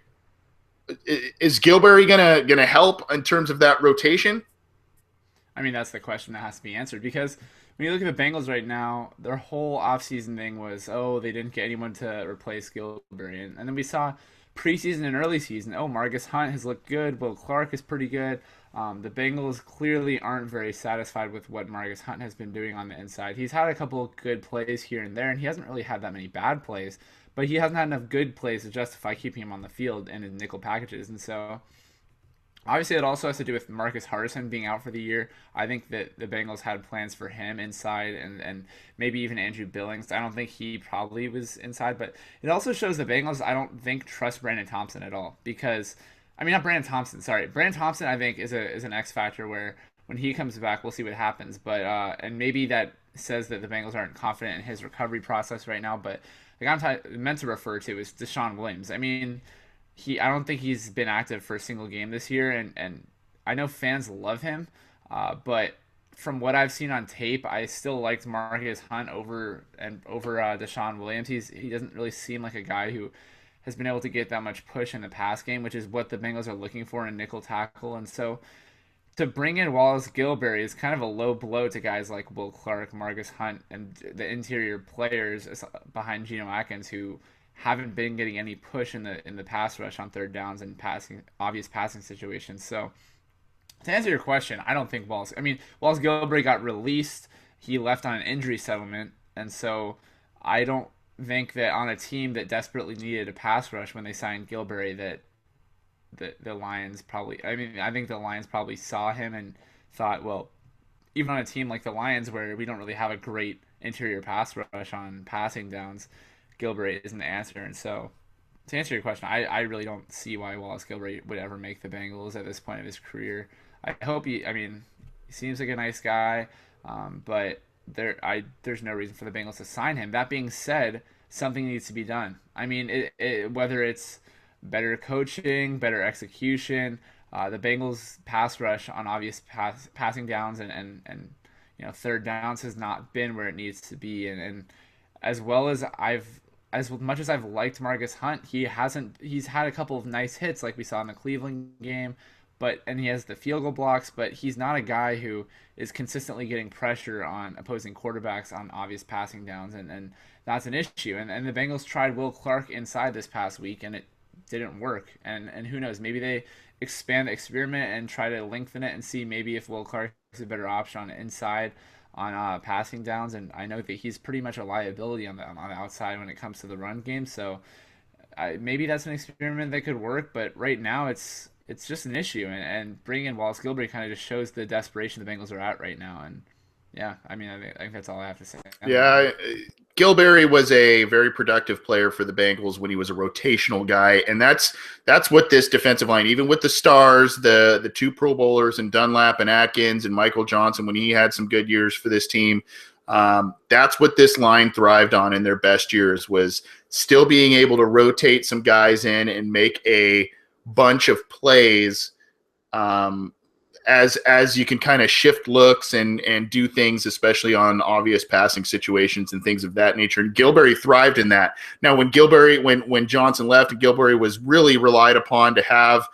Is Gilberry gonna help in terms of that rotation? I mean, that's the question that has to be answered, because when you look at the Bengals right now, their whole offseason thing was, they didn't get anyone to replace Gilberry. And then we saw preseason and early season, Marcus Hunt has looked good. Will Clark is pretty good. The Bengals clearly aren't very satisfied with what Marcus Hunt has been doing on the inside. He's had a couple of good plays here and there, and he hasn't really had that many bad plays, but he hasn't had enough good plays to justify keeping him on the field and in nickel packages. And so obviously it also has to do with Marcus Hardison being out for the year. I think that the Bengals had plans for him inside, and maybe even Andrew Billings. I don't think he probably was inside, but it also shows the Bengals, I don't think, trust Brandon Thompson at all, because I mean, not Brandon Thompson. Sorry, Brandon Thompson. I think is an X factor where when he comes back, we'll see what happens. But and maybe that says that the Bengals aren't confident in his recovery process right now. But like meant to refer to is Deshaun Williams. I mean, I don't think he's been active for a single game this year, and I know fans love him, but from what I've seen on tape, I still liked Marcus Hunt over Deshaun Williams. He doesn't really seem like a guy who has been able to get that much push in the pass game, which is what the Bengals are looking for in nickel tackle. And so to bring in Wallace Gilberry is kind of a low blow to guys like Will Clark, Marcus Hunt, and the interior players behind Geno Atkins who haven't been getting any push in the pass rush on third downs and obvious passing situations. So to answer your question, I don't think Wallace Gilberry got released. He left on an injury settlement, and so I don't think that on a team that desperately needed a pass rush when they signed Gilberry that the Lions probably. I mean, I think the Lions probably saw him and thought, well, even on a team like the Lions where we don't really have a great interior pass rush on passing downs, Gilberry isn't the answer. And so to answer your question, I really don't see why Wallace Gilberry would ever make the Bengals at this point of his career. I hope he seems like a nice guy, but there's no reason for the Bengals to sign him. That being said, something needs to be done. I mean, whether it's better coaching, better execution, the Bengals pass rush on obvious passing downs and third downs has not been where it needs to be. And as much as I've liked Marcus Hunt, he's had a couple of nice hits like we saw in the Cleveland game. And he has the field goal blocks, but he's not a guy who is consistently getting pressure on opposing quarterbacks on obvious passing downs, and that's an issue. And the Bengals tried Will Clark inside this past week, and it didn't work. And who knows, maybe they expand the experiment and try to lengthen it and see maybe if Will Clark is a better option on inside on passing downs. And I know that he's pretty much a liability on the outside when it comes to the run game. So maybe that's an experiment that could work, but right now it's just an issue, and bringing in Wallace Gilberry kind of just shows the desperation the Bengals are at right now. And yeah, I mean, I think that's all I have to say. Yeah, Gilberry was a very productive player for the Bengals when he was a rotational guy, and that's what this defensive line, even with the stars, the two Pro Bowlers and Dunlap and Atkins and Michael Johnson when he had some good years for this team, that's what this line thrived on in their best years, was still being able to rotate some guys in and make a bunch of plays as you can kind of shift looks and do things, especially on obvious passing situations and things of that nature. And Gilberry thrived in that. Now, when Johnson left and Gilberry was really relied upon to have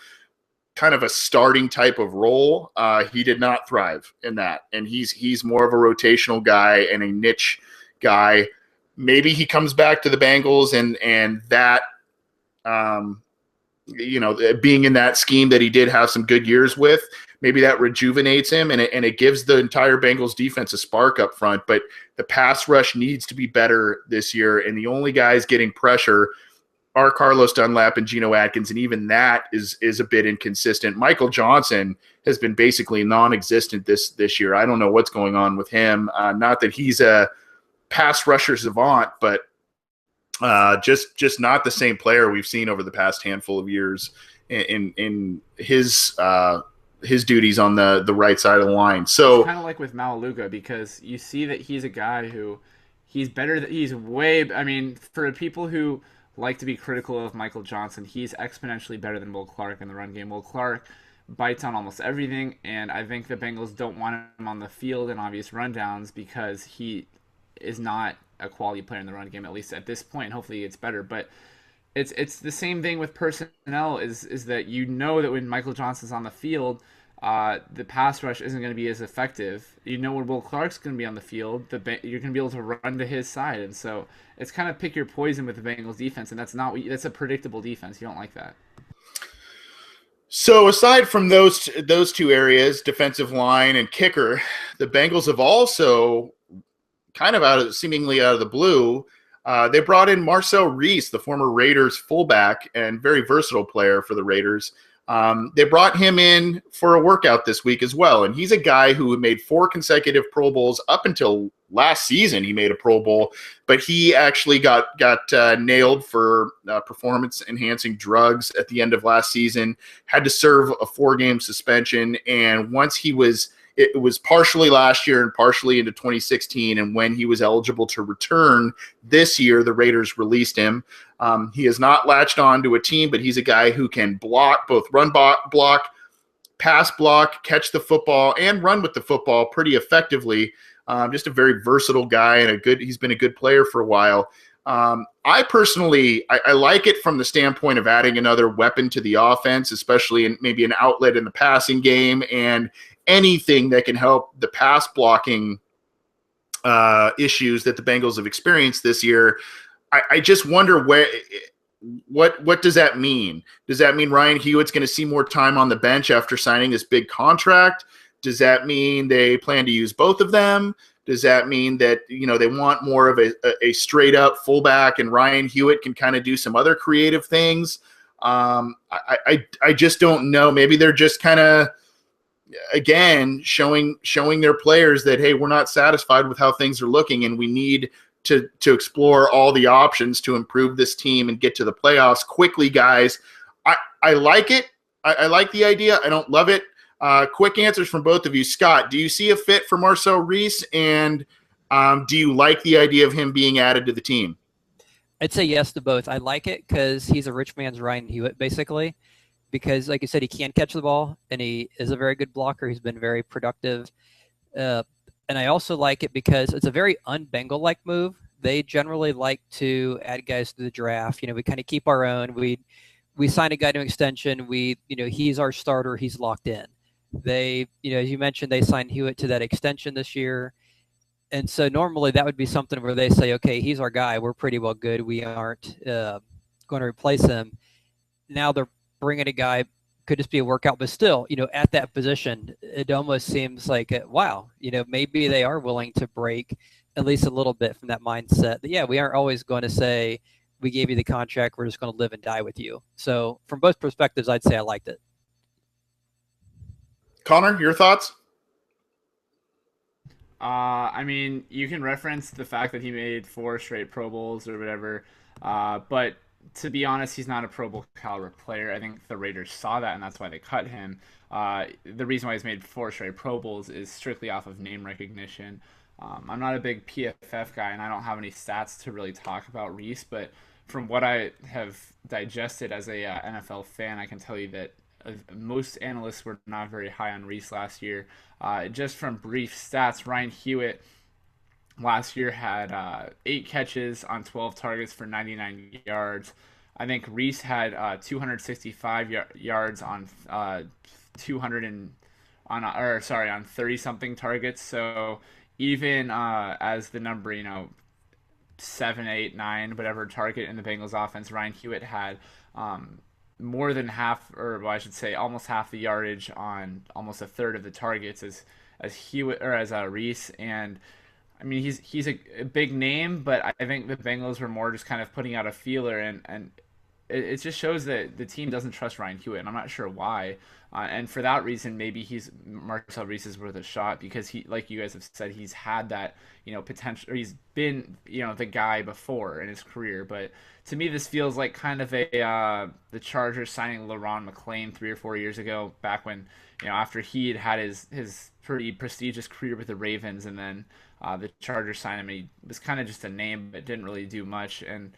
kind of a starting type of role, he did not thrive in that. And he's more of a rotational guy and a niche guy. Maybe he comes back to the Bengals and that being in that scheme that he did have some good years with, maybe that rejuvenates him and it gives the entire Bengals defense a spark up front. But the pass rush needs to be better this year, and the only guys getting pressure are Carlos Dunlap and Geno Atkins, and even that is a bit inconsistent. Michael Johnson has been basically non-existent this year. I don't know what's going on with him. Not that he's a pass rusher savant, but just not the same player we've seen over the past handful of years in his duties on the right side of the line. So it's kind of like with Malaluga, because you see that he's a guy who he's better. He's way. I mean, for people who like to be critical of Michael Johnson, he's exponentially better than Will Clark in the run game. Will Clark bites on almost everything, and I think the Bengals don't want him on the field in obvious rundowns because he is not a quality player in the run game, at least at this point. Hopefully it's better, but it's the same thing with personnel is that you know that when Michael Johnson's on the field, the pass rush isn't going to be as effective. You know when Will Clark's going to be on the field, you're going to be able to run to his side, and so it's kind of pick your poison with the Bengals defense, and that's a predictable defense. You don't like that. So aside from those two areas, defensive line and kicker, the Bengals have also kind of seemingly out of the blue, they brought in Marcel Reese, the former Raiders fullback and very versatile player for the Raiders. They brought him in for a workout this week as well, and he's a guy who made 4 consecutive Pro Bowls up until last season. He made a Pro Bowl, but he actually got nailed for performance enhancing drugs at the end of last season. Had to serve a 4-game suspension, and once he was it was partially last year and partially into 2016. And when he was eligible to return this year, the Raiders released him. He has not latched on to a team, but he's a guy who can block, both run block, pass block, catch the football, and run with the football pretty effectively. Just a very versatile guy, and he's been a good player for a while. I personally like it from the standpoint of adding another weapon to the offense, especially in maybe an outlet in the passing game and anything that can help the pass blocking issues that the Bengals have experienced this year. I just wonder what does that mean? Does that mean Ryan Hewitt's going to see more time on the bench after signing this big contract? Does that mean they plan to use both of them? Does that mean that, they want more of a straight up fullback and Ryan Hewitt can kind of do some other creative things? I just don't know. Maybe they're just kind of, again, showing their players that, hey, we're not satisfied with how things are looking and we need to explore all the options to improve this team and get to the playoffs quickly, guys. I like it. I like the idea. I don't love it. Quick answers from both of you. Scott, do you see a fit for Marcel Reese, and do you like the idea of him being added to the team? I'd say yes to both. I like it because he's a rich man's Ryan Hewitt, basically, because, like you said, he can catch the ball, and he is a very good blocker. He's been very productive. And I also like it because it's a very un-Bengal-like move. They generally like to add guys to the draft. We kind of keep our own. We sign a guy to extension. He's our starter. He's locked in. They, as you mentioned, they signed Hewitt to that extension this year. And so normally that would be something where they say, okay, he's our guy. We're pretty well good. We aren't going to replace him. Now they're bringing a guy, could just be a workout, but still, at that position, it almost seems like, wow, maybe they are willing to break at least a little bit from that mindset that, yeah, we aren't always going to say, we gave you the contract, we're just going to live and die with you. So from both perspectives, I'd say I liked it. Connor, your thoughts? I mean, you can reference the fact that he made 4 straight Pro Bowls or whatever, but to be honest, he's not a Pro Bowl caliber player. I think the Raiders saw that, and that's why they cut him. The reason why he's made 4 straight Pro Bowls is strictly off of name recognition. I'm not a big PFF guy, and I don't have any stats to really talk about Reese, but from what I have digested as a NFL fan, I can tell you that most analysts were not very high on Reese last year. Just from brief stats, Ryan Hewitt last year had 8 catches on 12 targets for 99 yards. I think Reese had 265 yards on 30 something targets. So even as the number 7, 8, 9, whatever target in the Bengals offense, Ryan Hewitt had more than half, or well, I should say almost half the yardage on almost a third of the targets as Hewitt or as Reese. And I mean, he's a big name, but I think the Bengals were more just kind of putting out a feeler, and it just shows that the team doesn't trust Ryan Hewitt, and I'm not sure why. And for that reason, maybe Marcel Reese is worth a shot because he, like you guys have said, he's had that potential, or he's been the guy before in his career. But to me, this feels like kind of the Chargers signing LaRon McClain 3 or 4 years ago, back when after he had his pretty prestigious career with the Ravens, and then the Chargers signed him. And he was kind of just a name, but didn't really do much. And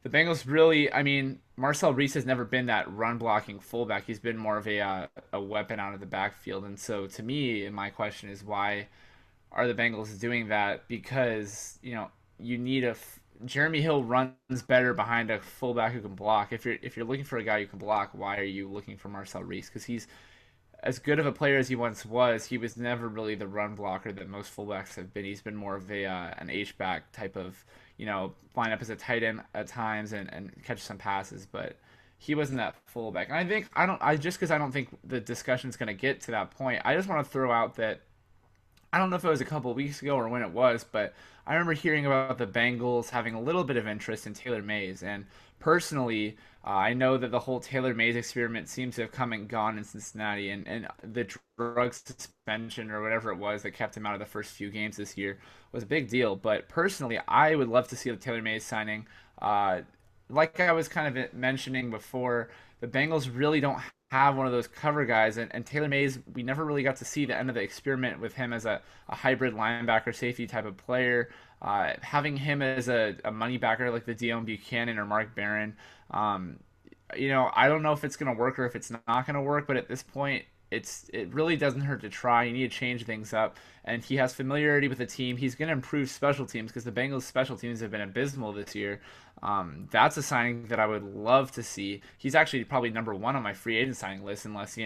the Bengals really, I mean, Marcel Reese has never been that run blocking fullback. He's been more of a weapon out of the backfield. And so to me, my question is, why are the Bengals doing that? Because, you need Jeremy Hill runs better behind a fullback who can block. If you're looking for a guy who can block, why are you looking for Marcel Reese? Because he's as good of a player as he once was. He was never really the run blocker that most fullbacks have been. He's been more of an H-back type of, line up as a tight end at times and catch some passes, but he wasn't that fullback. And I don't think the discussion's going to get to that point. I just want to throw out that I don't know if it was a couple of weeks ago or when it was, but I remember hearing about the Bengals having a little bit of interest in Taylor Mays. And personally, I know that the whole Taylor Mays experiment seems to have come and gone in Cincinnati, and the drug suspension or whatever it was that kept him out of the first few games this year was a big deal. But personally, I would love to see the Taylor Mays signing. Like I was kind of mentioning before, the Bengals really don't have one of those cover guys, and Taylor Mays, we never really got to see the end of the experiment with him as a hybrid linebacker safety type of player. Having him as a money backer like the Dion Buchanan or Mark Barron, I don't know if it's going to work or if it's not going to work, but at this point, it really doesn't hurt to try. You need to change things up, and he has familiarity with the team. He's going to improve special teams because the Bengals' special teams have been abysmal this year. That's a signing that I would love to see. He's actually probably number one on my free agent signing list, unless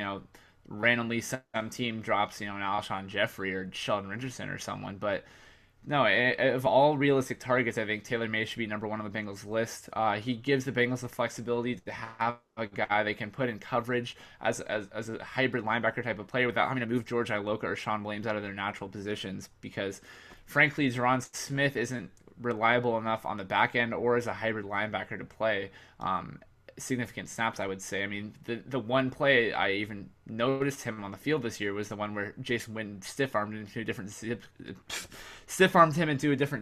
randomly some team drops an Alshon Jeffrey or Sheldon Richardson or someone, but. No, of all realistic targets, I think Taylor May should be number one on the Bengals list. He gives the Bengals the flexibility to have a guy they can put in coverage as a hybrid linebacker type of player without having to move George Iloka or Sean Williams out of their natural positions. Because, frankly, Jerron Smith isn't reliable enough on the back end or as a hybrid linebacker to play significant snaps, I would say. I mean, the one play I even noticed him on the field this year was the one where Jason Witten stiff-armed him into a different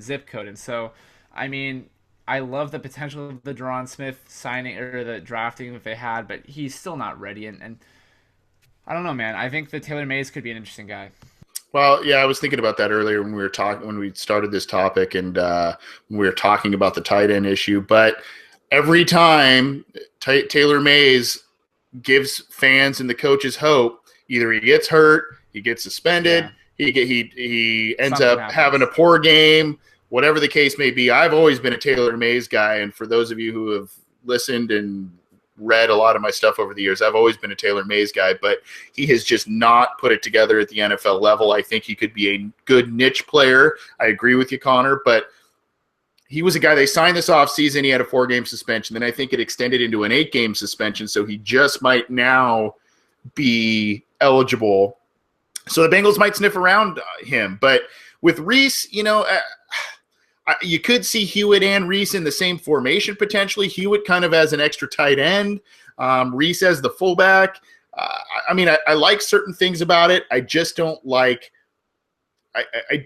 zip code. And so, I mean, I love the potential of the Jerron Smith signing or the drafting if they had, but he's still not ready. And I don't know, man. I think that Taylor Mays could be an interesting guy. Well, yeah, I was thinking about that earlier when we started this topic, and when we were talking about the tight end issue. But every time Taylor Mays gives fans and the coaches hope, either he gets hurt, he gets suspended, he ends Something up happens. having a poor game, whatever the case may be. I've always been a Taylor Mays guy, and for those of you who have listened and read a lot of my stuff over the years, I've always been a Taylor Mays guy, but he has just not put it together at the NFL level. I think he could be a good niche player. I agree with you, Connor, but he was a guy they signed this offseason. He had a 4-game suspension. Then I think it extended into an 8-game suspension, so he just might now be eligible. So the Bengals might sniff around him. But with Reese, you could see Hewitt and Reese in the same formation potentially. Hewitt kind of as an extra tight end. Reese as the fullback. I like certain things about it. I just don't like –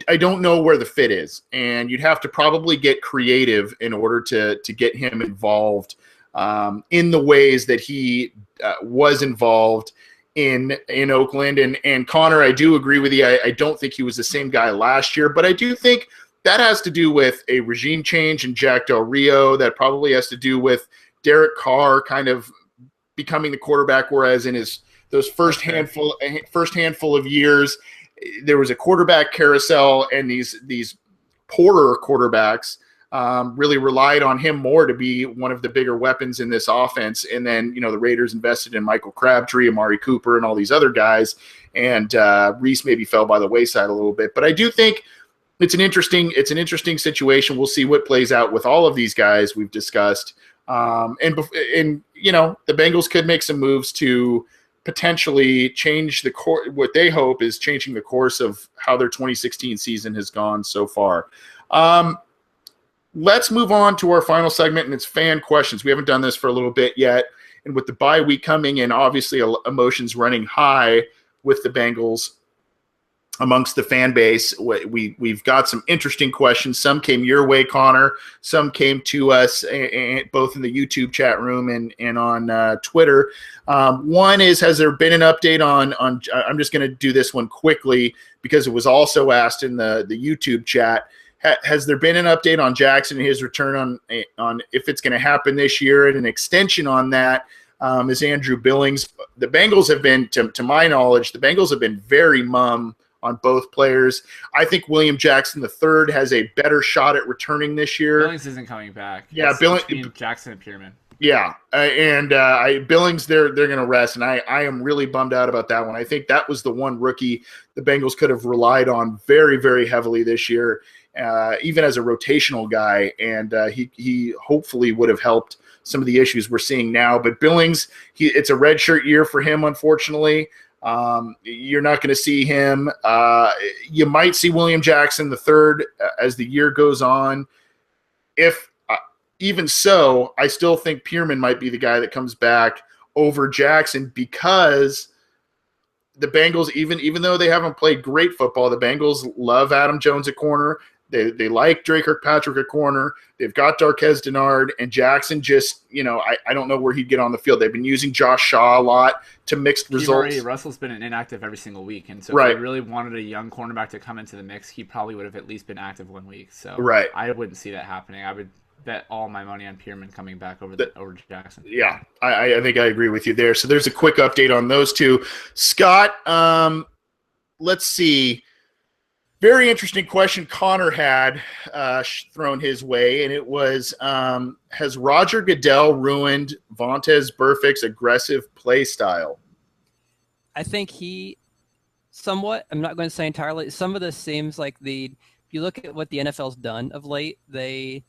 I don't know where the fit is, and you'd have to probably get creative in order to get him involved in the ways that he was involved in Oakland. And Connor, I do agree with you. I don't think he was the same guy last year, but I do think that has to do with a regime change in Jack Del Rio. That probably has to do with Derek Carr kind of becoming the quarterback, whereas in those first handful of years, there was a quarterback carousel, and these poorer quarterbacks really relied on him more to be one of the bigger weapons in this offense. And then, the Raiders invested in Michael Crabtree, Amari Cooper, and all these other guys, and Reese maybe fell by the wayside a little bit. But I do think it's an interesting situation. We'll see what plays out with all of these guys we've discussed. And the Bengals could make some moves to potentially change the course. What they hope is changing the course of how their 2016 season has gone so far. Let's move on to our final segment, and it's fan questions. We haven't done this for a little bit yet, and with the bye week coming in, obviously emotions running high with the Bengals amongst the fan base. We've got some interesting questions. Some came your way, Connor. Some came to us, both in the YouTube chat room and on Twitter. One is, has there been an update on I'm just going to do this one quickly because it was also asked in the YouTube chat. Has there been an update on Jackson and his return on if it's going to happen this year, and an extension on that? Is Andrew Billings. The Bengals have been, to my knowledge, the Bengals have been very mum on both players. I think William Jackson III has a better shot at returning this year. Billings isn't coming back. Yeah, Billings, Jackson and Pierman. Yeah, Billings, they're going to rest, and I am really bummed out about that one. I think that was the one rookie the Bengals could have relied on very, very heavily this year, even as a rotational guy, and he hopefully would have helped some of the issues we're seeing now. But Billings, it's a redshirt year for him, unfortunately. You're not going to see him. You might see William Jackson the third as the year goes on. If even so, I still think Pearman might be the guy that comes back over Jackson because the Bengals, even though they haven't played great football, the Bengals love Adam Jones at corner. They like Drake Kirkpatrick at corner. They've got Darquez Dennard, and Jackson just, I don't know where he'd get on the field. They've been using Josh Shaw a lot to mixed results. Russell's been inactive every single week, and so right. if they really wanted a young cornerback to come into the mix, he probably would have at least been active 1 week. So right. I wouldn't see that happening. I would bet all my money on Pearman coming back over Jackson. Yeah, I think I agree with you there. So there's a quick update on those two. Scott, let's see. Very interesting question Connor had thrown his way, and it was, has Roger Goodell ruined Vontaze Burfict's aggressive play style? I think he somewhat, I'm not going to say entirely, some of this seems like if you look at what the NFL's done of late, they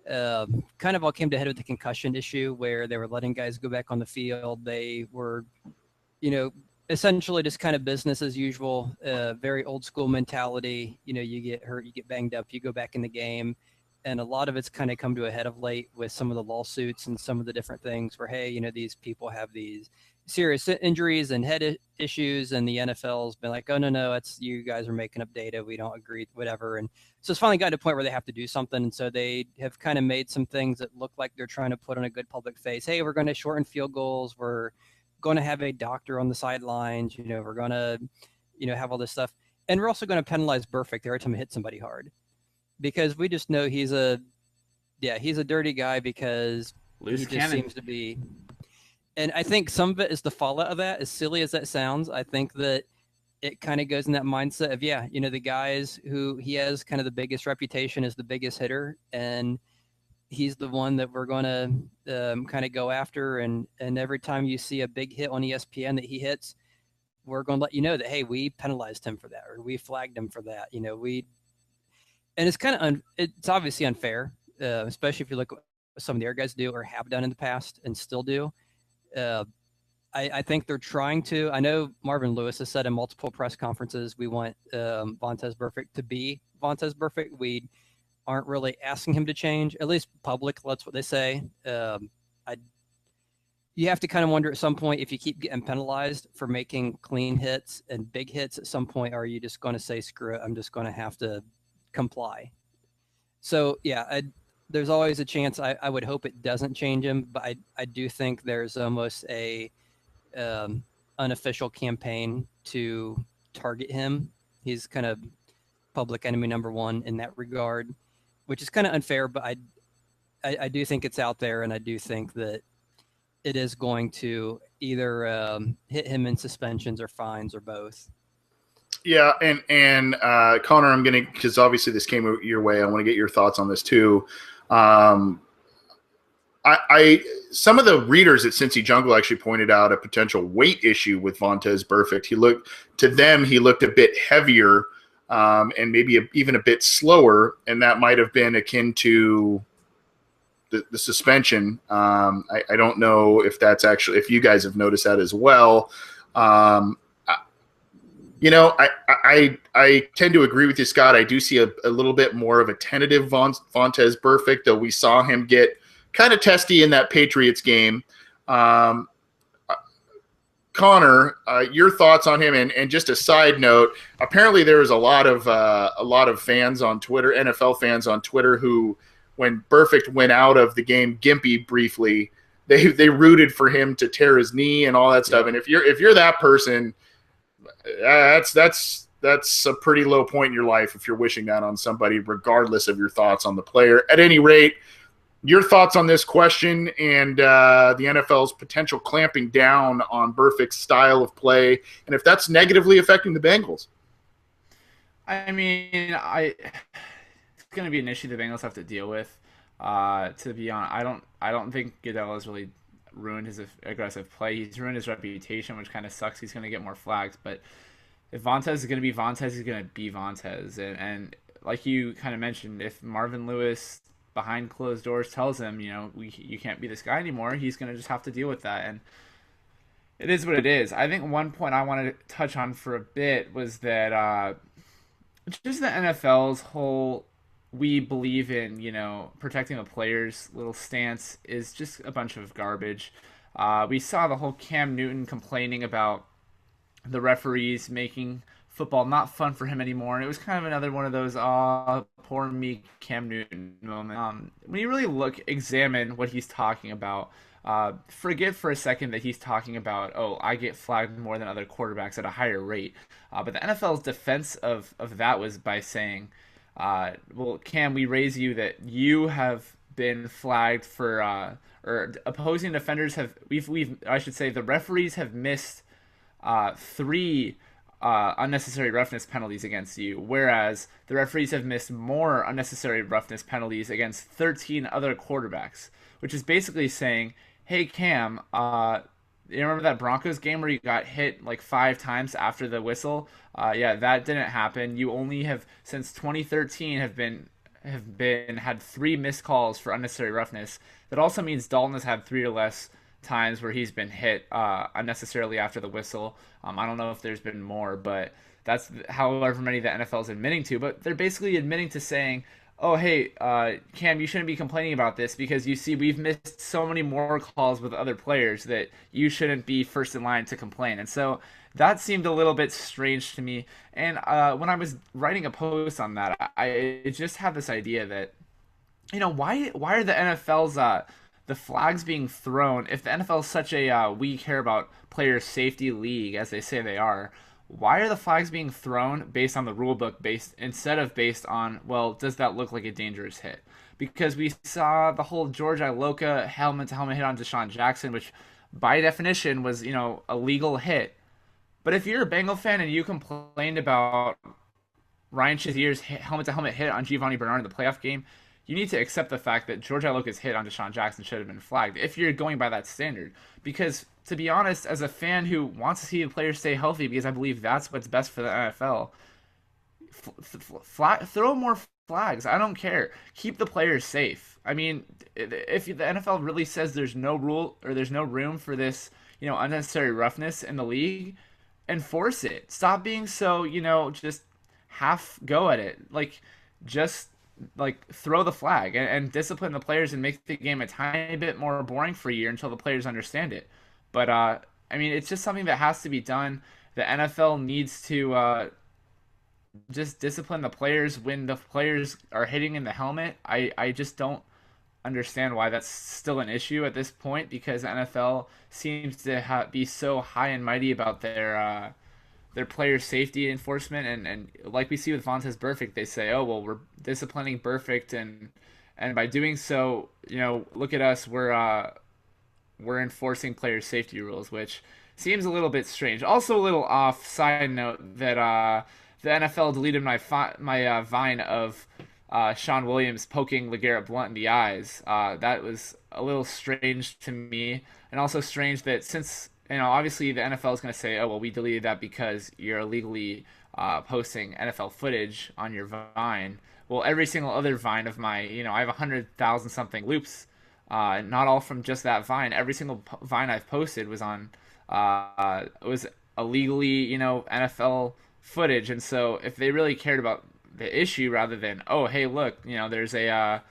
kind of all came to head with the concussion issue where they were letting guys go back on the field. They were, essentially just kind of business as usual, very old school mentality. You get hurt, you get banged up, you go back in the game. And a lot of it's kind of come to a head of late with some of the lawsuits and some of the different things where, hey, these people have these serious injuries and head issues. And the NFL's been like, oh, no, you guys are making up data. We don't agree, whatever. And so it's finally got to a point where they have to do something. And so they have kind of made some things that look like they're trying to put on a good public face. Hey, we're going to shorten field goals. We're going to have a doctor on the sidelines. We're going to, have all this stuff. And we're also going to penalize Burfict every time he hits somebody hard, because we just know he's a dirty guy because Loose he cannon. just seems to be. And I think some of it is the fallout of that, as silly as that sounds. I think that it kind of goes in that mindset of, the guys who he has kind of the biggest reputation as the biggest hitter, and he's the one that we're going to kind of go after. And every time you see a big hit on ESPN that he hits, we're going to let you know that, hey, we penalized him for that, or we flagged him for that. And it's kind of it's obviously unfair, especially if you look at what some of the other guys do or have done in the past and still do. I think they're trying to. I know Marvin Lewis has said in multiple press conferences, we want Vontaze Burfict to be Vontaze Burfict. We aren't really asking him to change, at least public. That's what they say. You have to kind of wonder at some point, if you keep getting penalized for making clean hits and big hits, at some point, are you just going to say, screw it, I'm just going to have to comply? So, there's always a chance. I would hope it doesn't change him, but I do think there's almost a unofficial campaign to target him. He's kind of public enemy number one in that regard, which is kind of unfair, but I do think it's out there, and I do think that it is going to either hit him in suspensions or fines or both. Yeah, and Connor, I'm going to, because obviously this came your way, I want to get your thoughts on this too. Some of the readers at Cincy Jungle actually pointed out a potential weight issue with Vontaze Burfict. He looked a bit heavier, and maybe even a bit slower, and that might have been akin to the suspension. I don't know if that's actually, if you guys have noticed that as well. I tend to agree with you, Scott. I do see a little bit more of a tentative Vontaze Burfict, though we saw him get kind of testy in that Patriots game. Connor, your thoughts on him, and just a side note, apparently there was a lot of fans on Twitter, NFL fans on Twitter, who, when Burfict went out of the game gimpy briefly, they rooted for him to tear his knee and all that stuff. And if you're that person, that's a pretty low point in your life if you're wishing that on somebody, regardless of your thoughts on the player. At any rate, your thoughts on this question and the NFL's potential clamping down on Burfict's style of play, and if that's negatively affecting the Bengals. I mean, it's going to be an issue the Bengals have to deal with. To be honest, I don't think Goodell has really ruined his aggressive play. He's ruined his reputation, which kind of sucks. He's going to get more flags. But if Vontaze is going to be Vontaze, he's going to be Vontaze. And like you kind of mentioned, if Marvin Lewis behind closed doors tells him, you can't be this guy anymore, he's going to just have to deal with that. And It is what it is. I think one point I wanted to touch on for a bit was that just the NFL's whole we believe in, protecting the players little stance is just a bunch of garbage. We saw the whole Cam Newton complaining about the referees making football not fun for him anymore, and it was kind of another one of those poor me Cam Newton moments. When you really examine what he's talking about, forget for a second that he's talking about, oh, I get flagged more than other quarterbacks at a higher rate. But the NFL's defense of that was by saying, well, Cam, we raise you that you have been flagged for, or opposing defenders have, I should say, the referees have missed three unnecessary roughness penalties against you, whereas the referees have missed more unnecessary roughness penalties against 13 other quarterbacks, which is basically saying, hey, Cam, you remember that Broncos game where you got hit like 5 times after the whistle? Yeah, that didn't happen. You only have, since 2013, had 3 missed calls for unnecessary roughness. That also means Dalton has had 3 or less times where he's been hit unnecessarily after the whistle. I don't know if there's been more, but that's however many the NFL is admitting to. But they're basically admitting to saying, oh, hey, Cam, you shouldn't be complaining about this because you see we've missed so many more calls with other players that you shouldn't be first in line to complain. And so that seemed a little bit strange to me. And when I was writing a post on that, I just had this idea that, why are the NFL's the flags being thrown, if the NFL is such a we care about player safety league as they say they are, why are the flags being thrown based on the rule book instead of based on, well, does that look like a dangerous hit? Because we saw the whole George Iloka helmet-to-helmet hit on Deshaun Jackson, which by definition was, a legal hit. But if you're a Bengal fan and you complained about Ryan Shazier's helmet-to-helmet hit on Giovanni Bernard in the playoff game, you need to accept the fact that George Iloka's hit on Deshaun Jackson should have been flagged if you're going by that standard. Because, to be honest, as a fan who wants to see the players stay healthy because I believe that's what's best for the NFL, throw more flags. I don't care. Keep the players safe. I mean, if the NFL really says there's no rule or there's no room for this, unnecessary roughness in the league, enforce it. Stop being so, just half go at it. Just throw the flag and discipline the players and make the game a tiny bit more boring for a year until the players understand it. But I mean, it's just something that has to be done. The NFL needs to just discipline the players when the players are hitting in the helmet. I just don't understand why that's still an issue at this point, because the NFL seems to be so high and mighty about their player safety enforcement, and like we see with Vontaze Burfict, they say, oh, well, we're disciplining Burfict, and by doing so, look at us, we're enforcing player safety rules, which seems a little bit strange. Also a little off, side note, that the NFL deleted my Vine of Sean Williams poking LeGarrette Blount in the eyes. That was a little strange to me, and also strange that since obviously the NFL is going to say, oh, well, we deleted that because you're illegally posting NFL footage on your Vine. Well, every single other Vine of my, I have 100,000 something loops, not all from just that Vine. Every single Vine I've posted was on, was illegally, NFL footage. And so if they really cared about the issue rather than, oh, hey, look, there's a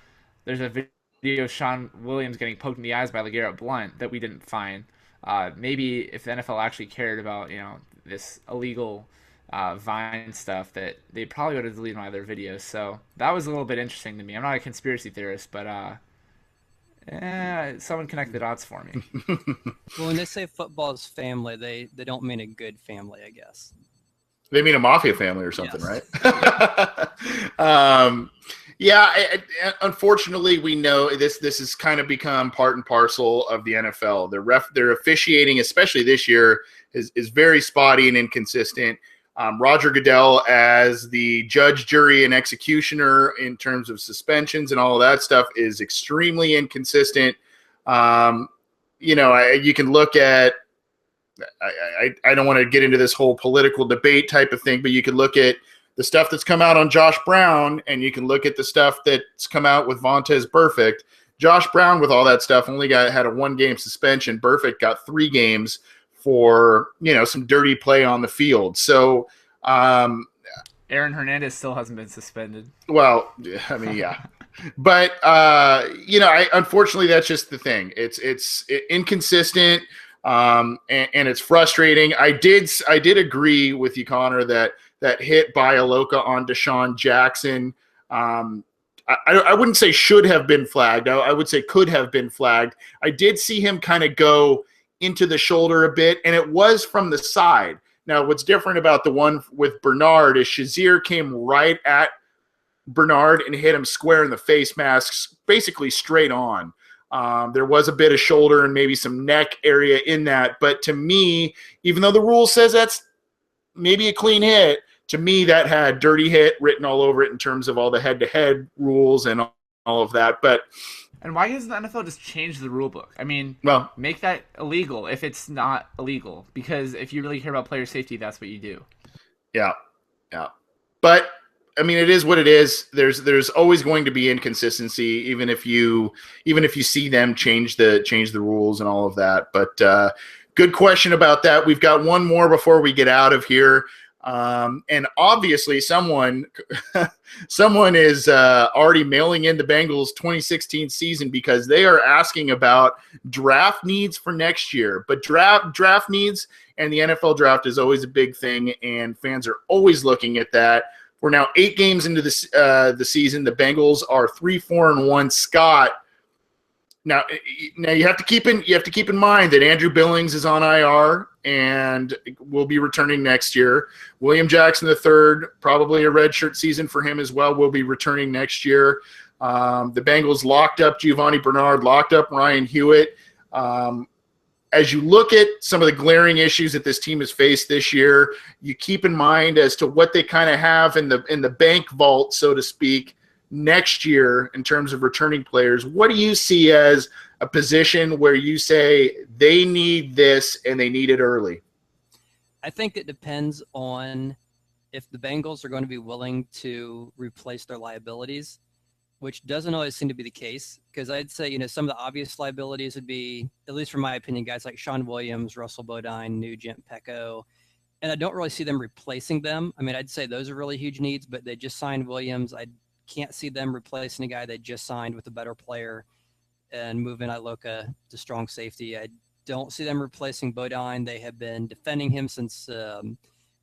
video of Sean Williams getting poked in the eyes by LeGarrette Blount that we didn't find. Maybe if the NFL actually cared about, this illegal Vine stuff, that they probably would have deleted my other videos. So that was a little bit interesting to me. I'm not a conspiracy theorist, but someone connect the dots for me. Well, when they say football is family, they don't mean a good family, I guess. They mean a mafia family or something, yes. Right? Unfortunately, we know this has kind of become part and parcel of the NFL. Their officiating, especially this year, is very spotty and inconsistent. Roger Goodell as the judge, jury, and executioner in terms of suspensions and all of that stuff is extremely inconsistent. You can look at, I don't want to get into this whole political debate type of thing, but you could look at the stuff that's come out on Josh Brown, and you can look at the stuff that's come out with Vontaze Burfict. Josh Brown, with all that stuff, only had a 1-game suspension. Burfict got 3 games for, some dirty play on the field. So, Aaron Hernandez still hasn't been suspended. well, I mean, yeah. But unfortunately, that's just the thing. It's inconsistent, and it's frustrating. I did agree with you, Connor, that hit by Aloka on Deshaun Jackson. I wouldn't say should have been flagged. I would say could have been flagged. I did see him kind of go into the shoulder a bit, and it was from the side. Now, what's different about the one with Bernard is Shazier came right at Bernard and hit him square in the face mask, basically straight on. There was a bit of shoulder and maybe some neck area in that. But to me, even though the rule says that's maybe a clean hit, to me that had dirty hit written all over it in terms of all the head-to-head rules and all of that. But and why doesn't the NFL just change the rule book? I mean, well, make that illegal if it's not illegal. Because if you really care about player safety, that's what you do. Yeah. But I mean, it is what it is. There's always going to be inconsistency, even if you see them change the rules and all of that. But good question about that. We've got one more before we get out of here. And obviously someone is already mailing in the Bengals 2016 season because they are asking about draft needs for next year. But draft needs and the NFL draft is always a big thing, and fans are always looking at that. We're now 8 games into the season. The Bengals are 3-4-1. Scott, now you have to keep in mind that Andrew Billings is on IR and will be returning next year. William Jackson III, probably a redshirt season for him as well, will be returning next year. The Bengals locked up Giovanni Bernard, locked up Ryan Hewitt. As you look at some of the glaring issues that this team has faced this year, you keep in mind as to what they kind of have in the bank vault, so to speak, next year in terms of returning players. What do you see as a position where you say they need this and they need it early? I think it depends on if the Bengals are going to be willing to replace their liabilities, which doesn't always seem to be the case. Because I'd say, some of the obvious liabilities would be, at least from my opinion, guys like Sean Williams, Russell Bodine, Nugent, Pecco. And I don't really see them replacing them. I mean, I'd say those are really huge needs, but they just signed Williams. I can't see them replacing a guy they just signed with a better player and moving Iloka to strong safety. I don't see them replacing Bodine. They have been defending him since the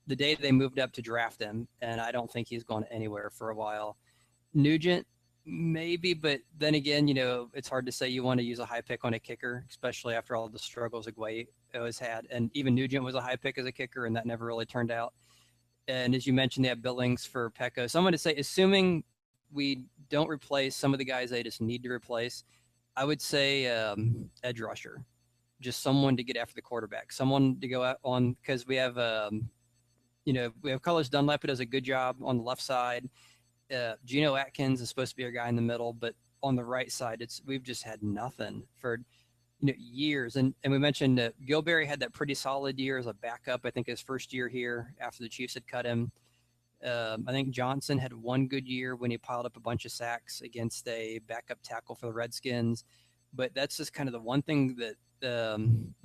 day they moved up to draft him, and I don't think he's gone anywhere for a while. Nugent, maybe, but then again, it's hard to say you want to use a high pick on a kicker, especially after all the struggles Aguayo has had. And even Nugent was a high pick as a kicker, and that never really turned out. And as you mentioned, they have Billings for Pecco. So I'm going to say, assuming we don't replace some of the guys they just need to replace, I would say edge rusher, just someone to get after the quarterback, someone to go out on, because we have Carlos Dunlap who does a good job on the left side. Geno Atkins is supposed to be our guy in the middle, but on the right side, we've just had nothing for years. And we mentioned that Gilberry had that pretty solid year as a backup. I think his first year here after the Chiefs had cut him. I think Johnson had one good year when he piled up a bunch of sacks against a backup tackle for the Redskins. But that's just kind of the one thing that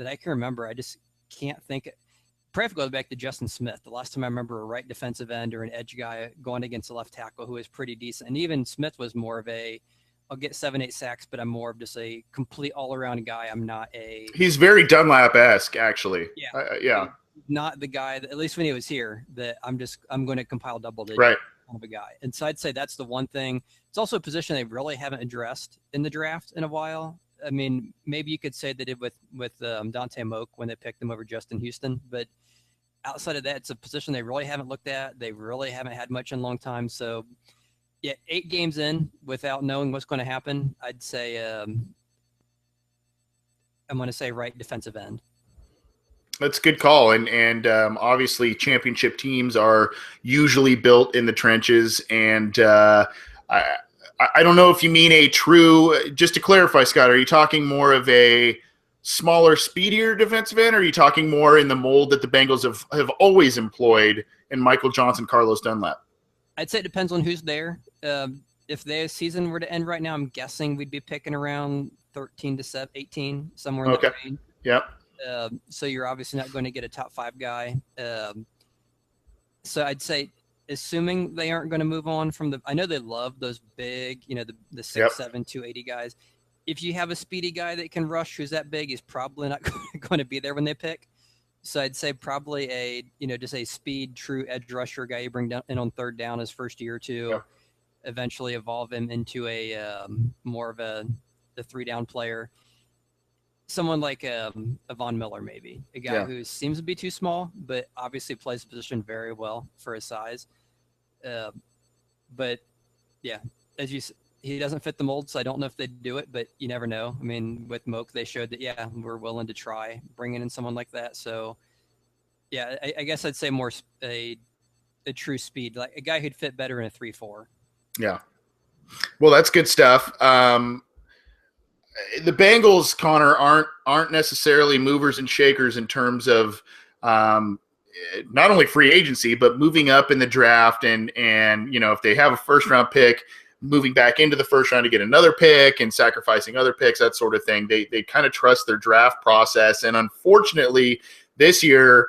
I can remember. I just can't think. Probably goes back to Justin Smith. The last time I remember a right defensive end or an edge guy going against a left tackle who was pretty decent. And even Smith was more of I'll get 7-8 sacks, but I'm more of just a complete all-around guy. I'm not He's very Dunlap-esque, actually. Yeah. Yeah. Not the guy that, at least when he was here, that I'm going to compile double digits right. kind of a guy. And so I'd say that's the one thing. It's also a position they really haven't addressed in the draft in a while. I mean, maybe you could say they did with Dante Moak when they picked him over Justin Houston, but outside of that, it's a position they really haven't looked at. They really haven't had much in a long time. So, yeah, 8 games in without knowing what's going to happen, I'd say I'm going to say right defensive end. That's a good call. And obviously championship teams are usually built in the trenches. And I don't know if you mean a true, just to clarify, Scott, are you talking more of a smaller, speedier defensive end, or are you talking more in the mold that the Bengals have always employed in Michael Johnson, Carlos Dunlap? I'd say it depends on who's there. If their season were to end right now, I'm guessing we'd be picking around 13 to 18, somewhere in that range. Yep. So you're obviously not going to get a top 5 guy. So I'd say, assuming they aren't going to move on from I know they love those big, the 6'7", 280 guys. If you have a speedy guy that can rush who's that big, he's probably not going to be there when they pick. So I'd say probably just a speed, true edge rusher guy you bring down in on third down his first year or two. Yep. Eventually evolve him into a more of a 3-down player. Someone like a Von Miller, maybe a guy who seems to be too small, but obviously plays the position very well for his size. But yeah, he doesn't fit the mold, so I don't know if they'd do it, but you never know. I mean, with Moak, they showed that, we're willing to try bringing in someone like that. So yeah, I guess I'd say more a true speed, like a guy who'd fit better in a 3-4. Yeah. Well, that's good stuff. The Bengals, Connor, aren't necessarily movers and shakers in terms of not only free agency, but moving up in the draft. And if they have a first round pick, moving back into the first round to get another pick and sacrificing other picks, that sort of thing. They kind of trust their draft process. And unfortunately, this year,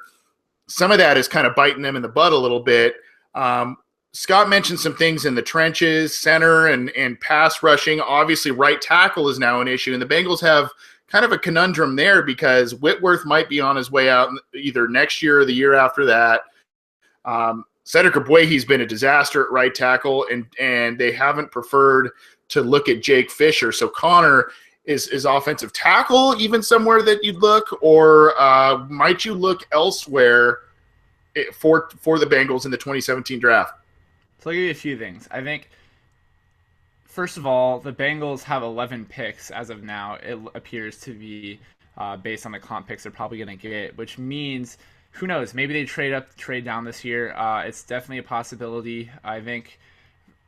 some of that is kind of biting them in the butt a little bit. Scott mentioned some things in the trenches, center and pass rushing. Obviously, right tackle is now an issue, and the Bengals have kind of a conundrum there because Whitworth might be on his way out either next year or the year after that. Cedric Ogbuehi's been a disaster at right tackle, and they haven't preferred to look at Jake Fisher. So Connor, is offensive tackle even somewhere that you'd look, or might you look elsewhere for the Bengals in the 2017 draft? So I'll give you a few things. I think, first of all, the Bengals have 11 picks as of now. It appears to be based on the comp picks they're probably going to get, which means, who knows, maybe they trade up, trade down this year. It's definitely a possibility. I think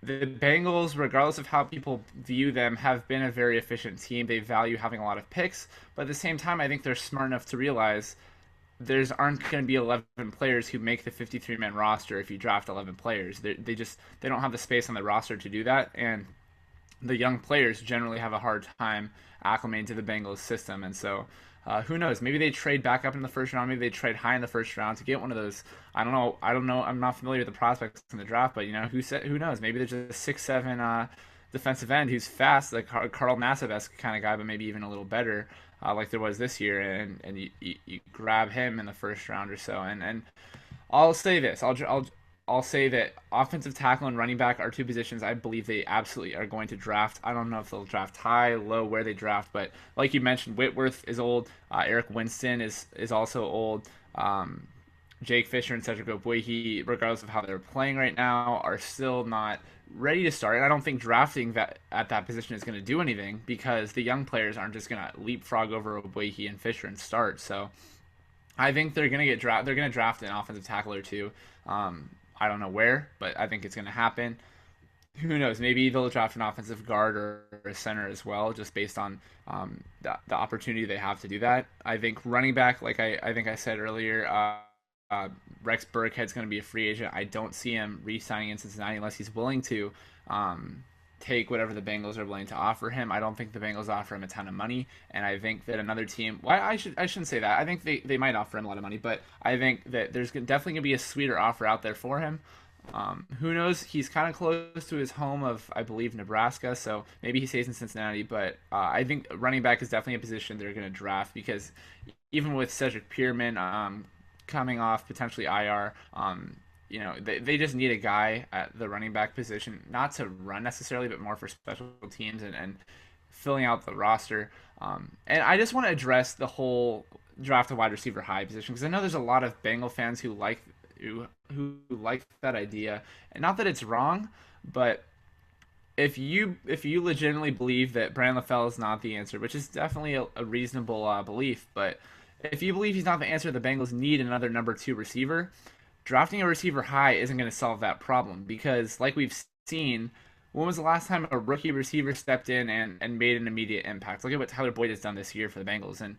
the Bengals, regardless of how people view them, have been a very efficient team. They value having a lot of picks, but at the same time, I think they're smart enough to realize aren't going to be 11 players who make the 53-man roster if you draft 11 players. They don't have the space on the roster to do that, and the young players generally have a hard time acclimating to the Bengals system. And so who knows, maybe they trade back up in the first round, maybe they trade high in the first round to get one of those. I don't know, I'm not familiar with the prospects in the draft, but who knows, maybe there's a 6'7" defensive end who's fast, like Carl Nassib-esque kind of guy, but maybe even a little better, like there was this year, and you grab him in the first round or so. And I'll say this, I'll say that offensive tackle and running back are two positions I believe they absolutely are going to draft. I don't know if they'll draft high, low, where they draft, but like you mentioned, Whitworth is old. Eric Winston is also old. Jake Fisher and Cedric Ogbuehi, regardless of how they're playing right now, are still not ready to start. And I don't think drafting that at that position is going to do anything, because the young players aren't just going to leapfrog over Ogbuehi and Fisher and start. So I think they're going to They're going to draft an offensive tackle or two. I don't know where, but I think it's going to happen. Who knows? Maybe they'll draft an offensive guard or a center as well, just based on the opportunity they have to do that. I think running back, like I think I said earlier, Rex Burkhead's going to be a free agent. I don't see him re-signing in Cincinnati unless he's willing to take whatever the Bengals are willing to offer him. I don't think the Bengals offer him a ton of money, and I think that another team. Well, I shouldn't say that. I think they might offer him a lot of money, but I think that there's definitely going to be a sweeter offer out there for him. Who knows? He's kind of close to his home of, I believe, Nebraska, so maybe he stays in Cincinnati. But I think running back is definitely a position they're going to draft, because even with Cedric Pierman coming off potentially IR, they just need a guy at the running back position, not to run necessarily, but more for special teams and filling out the roster. And I just want to address the whole draft a wide receiver high position, because I know there's a lot of Bengal fans who like that idea, and not that it's wrong, but if you legitimately believe that Brandon LaFell is not the answer, which is definitely a reasonable belief, but if you believe he's not the answer, the Bengals need another number 2 receiver. Drafting a receiver high isn't going to solve that problem, because like we've seen, when was the last time a rookie receiver stepped in and made an immediate impact? Look at what Tyler Boyd has done this year for the Bengals, and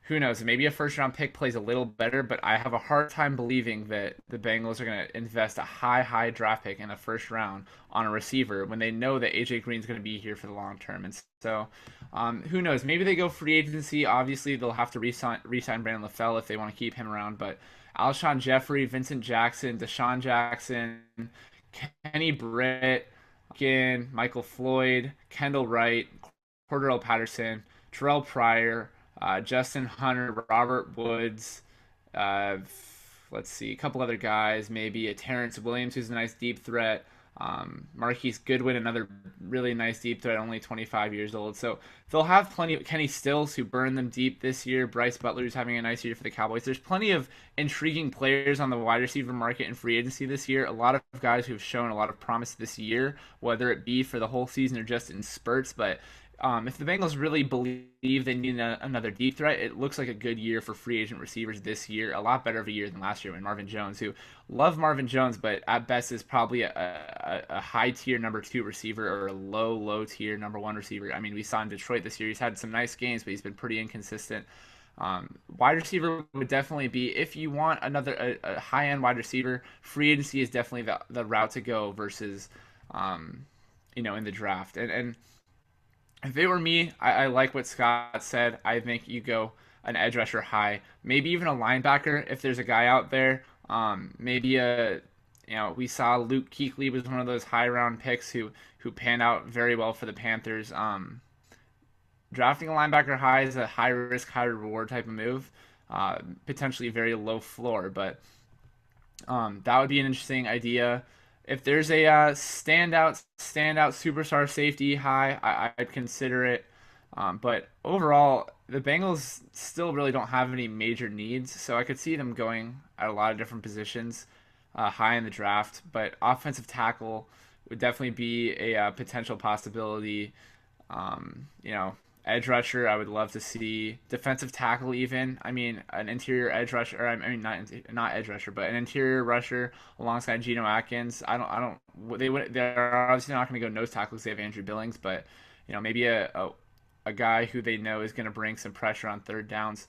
who knows? Maybe a first round pick plays a little better, but I have a hard time believing that the Bengals are going to invest a high draft pick in the first round on a receiver when they know that AJ Green's going to be here for the long term. And so, who knows? Maybe they go free agency. Obviously, they'll have to re-sign Brandon LaFell if they want to keep him around. But Alshon Jeffrey, Vincent Jackson, Deshaun Jackson, Kenny Britt, again, Michael Floyd, Kendall Wright, Cordell Patterson, Terrell Pryor, Justin Hunter, Robert Woods, let's see, a couple other guys, maybe a Terrence Williams, who's a nice deep threat, Marquise Goodwin, another really nice deep threat, only 25 years old. So they'll have plenty of Kenny Stills, who burned them deep this year. Bryce Butler, who's having a nice year for the Cowboys. There's plenty of intriguing players on the wide receiver market in free agency this year. A lot of guys who've shown a lot of promise this year, whether it be for the whole season or just in spurts. But if the Bengals really believe they need another deep threat, it looks like a good year for free agent receivers this year. A lot better of a year than last year when Marvin Jones, who love Marvin Jones, but at best is probably a high tier number 2 receiver or a low tier number 1 receiver. I mean, we saw in Detroit this year, he's had some nice games, but he's been pretty inconsistent. Wide receiver would definitely be, if you want a high end wide receiver, free agency is definitely the route to go versus, in the draft. And if it were me, I like what Scott said. I think you go an edge rusher high, maybe even a linebacker if there's a guy out there. Maybe we saw Luke Kuechly was one of those high round picks who panned out very well for the Panthers. Drafting a linebacker high is a high risk, high reward type of move. Potentially very low floor, but that would be an interesting idea. If there's a standout superstar safety high, I'd consider it. But overall, the Bengals still really don't have any major needs, so I could see them going at a lot of different positions high in the draft. But offensive tackle would definitely be a potential possibility. Edge rusher, I would love to see. Defensive tackle, even. I mean, an interior edge rusher, or I mean, not edge rusher, but an interior rusher alongside Geno Atkins. They're obviously not going to go nose tackles. They have Andrew Billings, but maybe a guy who they know is going to bring some pressure on third downs.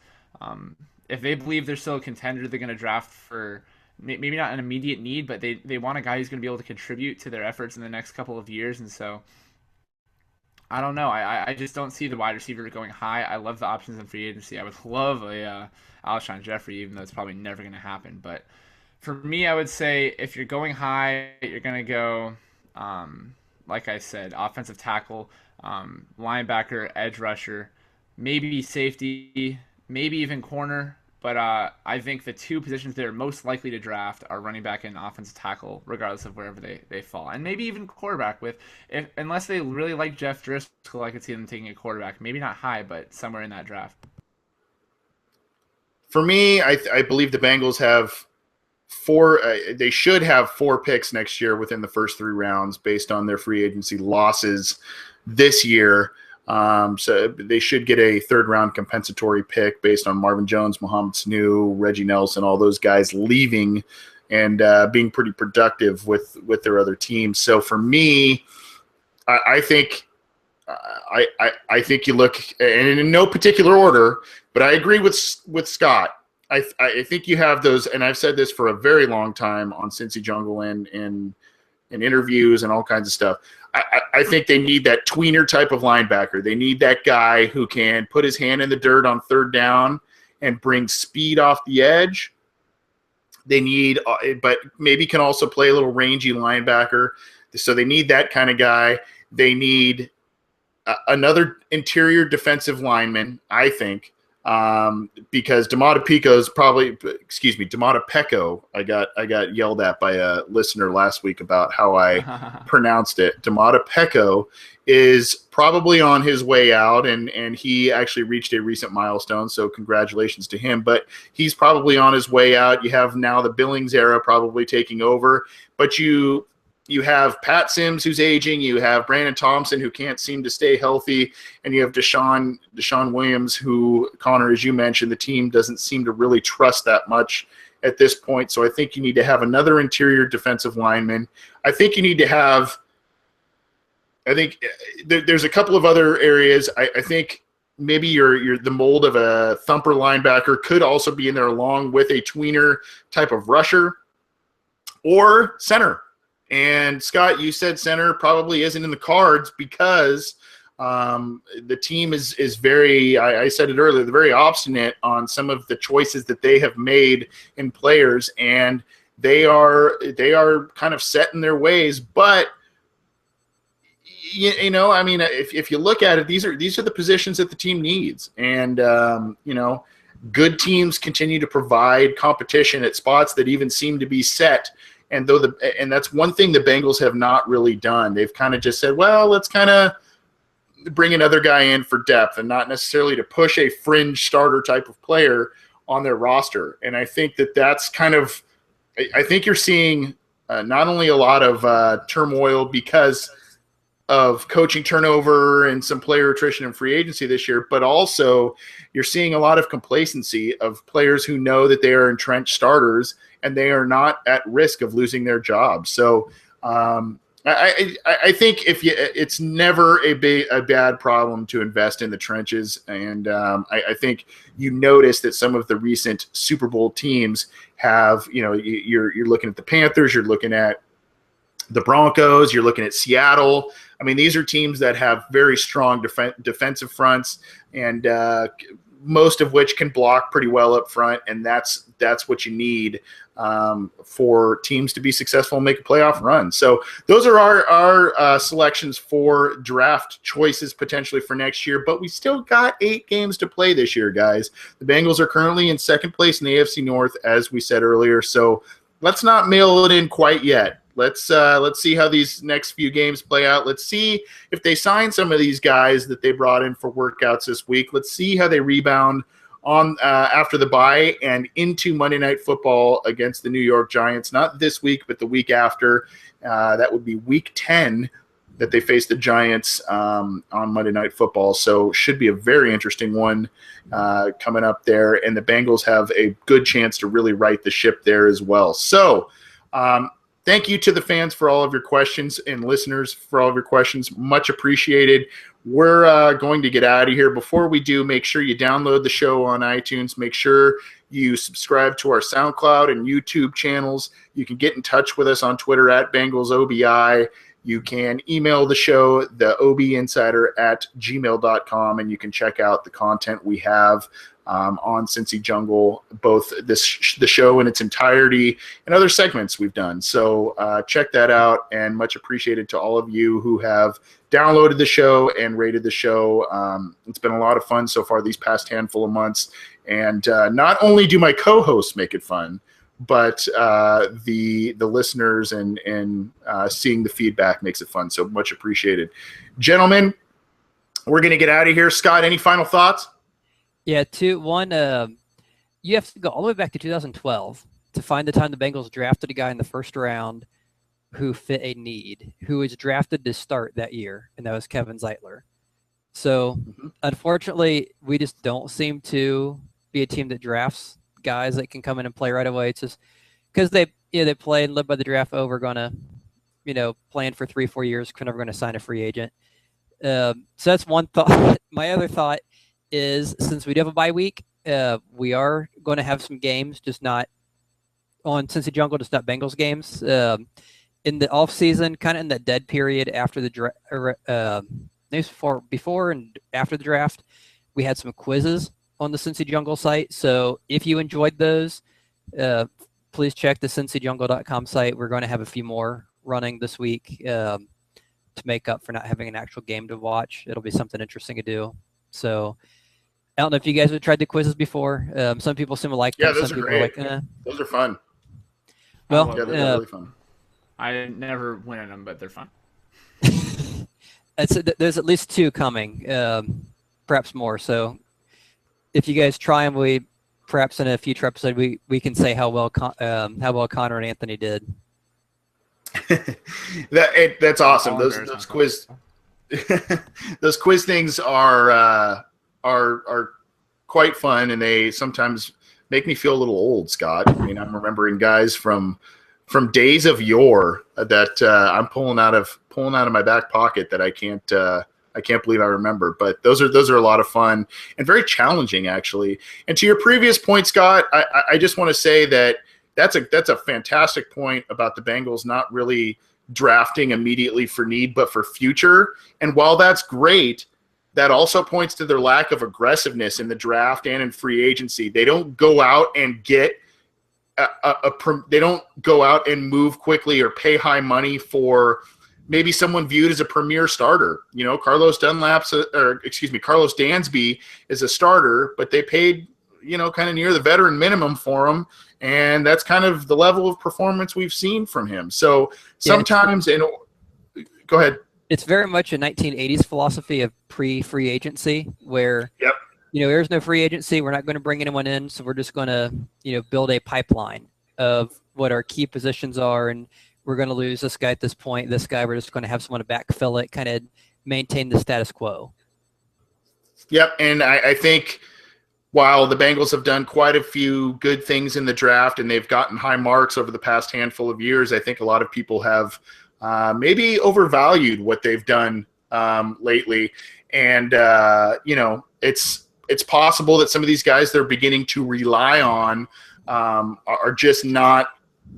If they believe they're still a contender, they're going to draft for maybe not an immediate need, but they want a guy who's going to be able to contribute to their efforts in the next couple of years, and so. I don't know. I just don't see the wide receiver going high. I love the options in free agency. I would love a Alshon Jeffrey, even though it's probably never going to happen. But for me, I would say if you're going high, you're going to go, like I said, offensive tackle, linebacker, edge rusher, maybe safety, maybe even corner. But I think the 2 positions they're most likely to draft are running back and offensive tackle, regardless of wherever they fall. And maybe even quarterback unless they really like Jeff Driscoll, I could see them taking a quarterback. Maybe not high, but somewhere in that draft. For me, I believe the Bengals have 4 they should have 4 picks next year within the first 3 rounds based on their free agency losses this year. So they should get a 3rd-round compensatory pick based on Marvin Jones, Mohamed Sanu, Reggie Nelson, all those guys leaving and being pretty productive with their other teams. So for me, I think you look, and in no particular order, but I agree with Scott. I think you have those, and I've said this for a very long time on Cincy Jungle and in interviews and all kinds of stuff. I think they need that tweener type of linebacker. They need that guy who can put his hand in the dirt on 3rd down and bring speed off the edge. They need, but maybe can also play a little rangy linebacker. So they need that kind of guy. They need another interior defensive lineman, I think, because Domata Peko. I got yelled at by a listener last week about how I pronounced it. Domata Peko is probably on his way out, and he actually reached a recent milestone, so congratulations to him. But he's probably on his way out. You have now the Billings era probably taking over, but you have Pat Sims, who's aging. You have Brandon Thompson, who can't seem to stay healthy. And you have Deshaun Williams, who, Connor, as you mentioned, the team doesn't seem to really trust that much at this point. So I think you need to have another interior defensive lineman. I think you need to have – I think there's a couple of other areas. I think maybe you're the mold of a thumper linebacker could also be in there along with a tweener type of rusher or center. And Scott, you said center probably isn't in the cards because the team is very, I said it earlier, they're very obstinate on some of the choices that they have made in players, and they are kind of set in their ways. But you know, I mean, if you look at it, these are the positions that the team needs, and you know, good teams continue to provide competition at spots that even seem to be set. And that's one thing the Bengals have not really done. They've kind of just said, well, let's kind of bring another guy in for depth and not necessarily to push a fringe starter type of player on their roster. And I think that's kind of – I think you're seeing not only a lot of turmoil because of coaching turnover and some player attrition and free agency this year, but also you're seeing a lot of complacency of players who know that they are entrenched starters and they are not at risk of losing their jobs. So I think it's never a bad problem to invest in the trenches. And I think you notice that some of the recent Super Bowl teams have, you know, you're looking at the Panthers, you're looking at the Broncos, you're looking at Seattle. I mean, these are teams that have very strong defensive fronts, and most of which can block pretty well up front, and that's what you need for teams to be successful and make a playoff run. So those are our selections for draft choices potentially for next year, but we still got 8 games to play this year, guys. The Bengals are currently in second place in the AFC North, as we said earlier, so let's not mail it in quite yet. Let's see how these next few games play out. Let's see if they sign some of these guys that they brought in for workouts this week. Let's see how they rebound on after the bye and into Monday Night Football against the New York Giants. Not this week, but the week after. That would be Week 10 that they face the Giants on Monday Night Football. So should be a very interesting one coming up there. And the Bengals have a good chance to really right the ship there as well. So thank you to the fans for all of your questions and listeners for all of your questions. Much appreciated. We're going to get out of here. Before we do, make sure you download the show on iTunes. Make sure you subscribe to our SoundCloud and YouTube channels. You can get in touch with us on Twitter at BengalsOBI. You can email the show, the obinsider@gmail.com, and you can check out the content we have on Cincy Jungle, both the show in its entirety and other segments we've done. So check that out, and much appreciated to all of you who have downloaded the show and rated the show. It's been a lot of fun so far these past handful of months. And not only do my co-hosts make it fun, but the listeners and seeing the feedback makes it fun. So much appreciated. Gentlemen, we're going to get out of here. Scott, any final thoughts? Yeah, one, you have to go all the way back to 2012 to find the time the Bengals drafted a guy in the first round who fit a need, who was drafted to start that year, and that was Kevin Zeitler. So, unfortunately, we just don't seem to be a team that drafts guys that can come in and play right away. It's just because they play and live by the draft. We're gonna, plan for 3-4 years. We're never going to sign a free agent. So that's one thought. My other thought is, since we do have a bye week, we are going to have some games, just not on Cincy Jungle, just not Bengals games. In the off season, kind of in that dead period after the draft, before and after the draft, we had some quizzes on the Cincy Jungle site. So if you enjoyed those, please check the cincyjungle.com site. We're going to have a few more running this week to make up for not having an actual game to watch. It'll be something interesting to do. So I don't know if you guys have tried the quizzes before. Some people seem to like them. Those some are people great. Are like, Those are fun. Well, yeah, they're really fun. I never win in them, but they're fun. There's at least 2 coming, perhaps more. So if you guys try them, perhaps in a future episode we can say how well Connor and Anthony did. That's awesome. Those quiz those quiz things are quite fun, and they sometimes make me feel a little old, Scott. I mean, I'm remembering guys from days of yore that I'm pulling out of my back pocket that I can't I can't believe I remember. But those are a lot of fun and very challenging, actually. And to your previous point, Scott, I just want to say that that's a fantastic point about the Bengals not really drafting immediately for need, but for future. And while that's great, that also points to their lack of aggressiveness in the draft and in free agency. They don't go out and get they don't go out and move quickly or pay high money for maybe someone viewed as a premier starter. You know, Carlos Dansby is a starter, but they paid, you know, kind of near the veteran minimum for him. And that's kind of the level of performance we've seen from him. So sometimes, go ahead. It's very much a 1980s philosophy of pre-free agency where, you know, there's no free agency. We're not going to bring anyone in. So we're just going to, you know, build a pipeline of what our key positions are. And we're going to lose this guy at this point. This guy, we're just going to have someone to backfill it, kind of maintain the status quo. Yep. And I think while the Bengals have done quite a few good things in the draft and they've gotten high marks over the past handful of years, I think a lot of people have maybe overvalued what they've done lately. And, you know, it's possible that some of these guys they're beginning to rely on are just not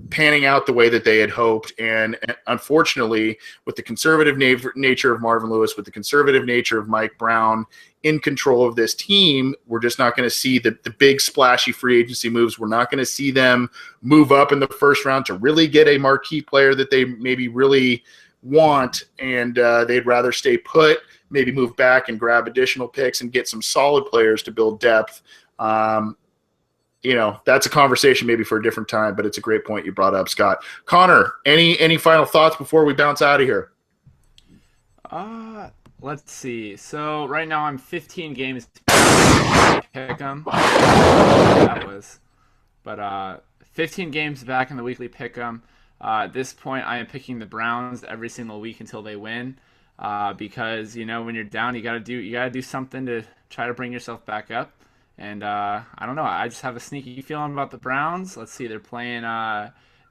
panning out the way that they had hoped. And unfortunately, with the conservative nature of Marvin Lewis, with the conservative nature of Mike Brown in control of this team, we're just not going to see the big splashy free agency moves. We're not going to see them move up in the first round to really get a marquee player that they maybe really want. And they'd rather stay put, maybe move back and grab additional picks and get some solid players to build depth. You know, that's a conversation maybe for a different time, but it's a great point you brought up, Scott. Connor, any final thoughts before we bounce out of here? Let's see. So right now I'm 15 games pick 'em. That was, but 15 games back in the weekly pick 'em. At this point, I am picking the Browns every single week until they win, because you know when you're down, you gotta do something to try to bring yourself back up. And I don't know. I just have a sneaky feeling about the Browns. Let's see. They're playing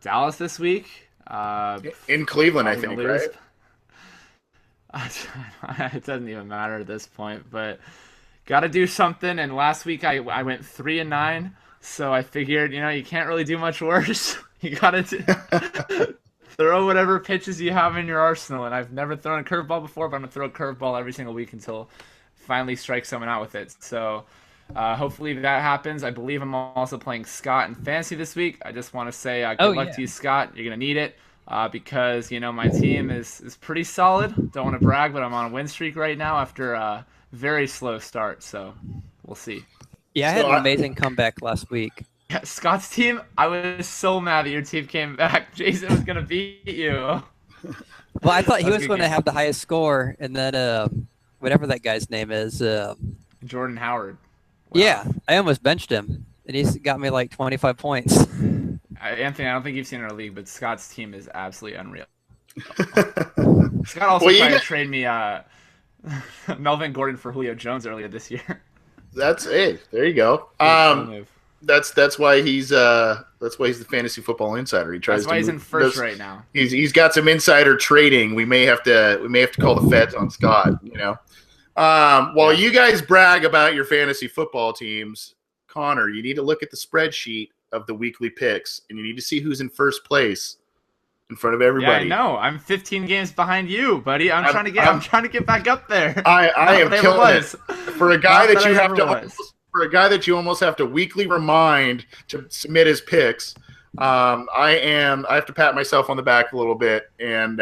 Dallas this week. In Cleveland, I think, right? It doesn't even matter at this point. But got to do something. And last week I went 3-9. So I figured, you know, you can't really do much worse. You got to throw whatever pitches you have in your arsenal. And I've never thrown a curveball before, but I'm going to throw a curveball every single week until finally strike someone out with it. So hopefully that happens. I believe I'm also playing Scott in fantasy this week. I just want to say good luck to you, Scott. You're going to need it because, you know, my team is pretty solid. Don't want to brag, but I'm on a win streak right now after a very slow start. So we'll see. Yeah, I had an amazing comeback last week. Yeah, Scott's team, I was so mad that your team came back. Jason was going to beat you. Well, I thought he was going to have the highest score, and then whatever that guy's name is. Jordan Howard. Wow. Yeah, I almost benched him, and he's got me like 25 points. Anthony, I don't think you've seen our league, but Scott's team is absolutely unreal. Scott also tried to trade me Melvin Gordon for Julio Jones earlier this year. That's it. There you go. That's why he's the fantasy football insider. That's why he's in first right now. He's got some insider trading. We may have to call the feds on Scott. You know. While you guys brag about your fantasy football teams, Connor, you need to look at the spreadsheet of the weekly picks, and you need to see who's in first place in front of everybody. Yeah, I know. I'm 15 games behind you, buddy. I'm trying to get back up there. I am killing it. For a guy that you have to for a guy that you almost have to weekly remind to submit his picks. I have to pat myself on the back a little bit and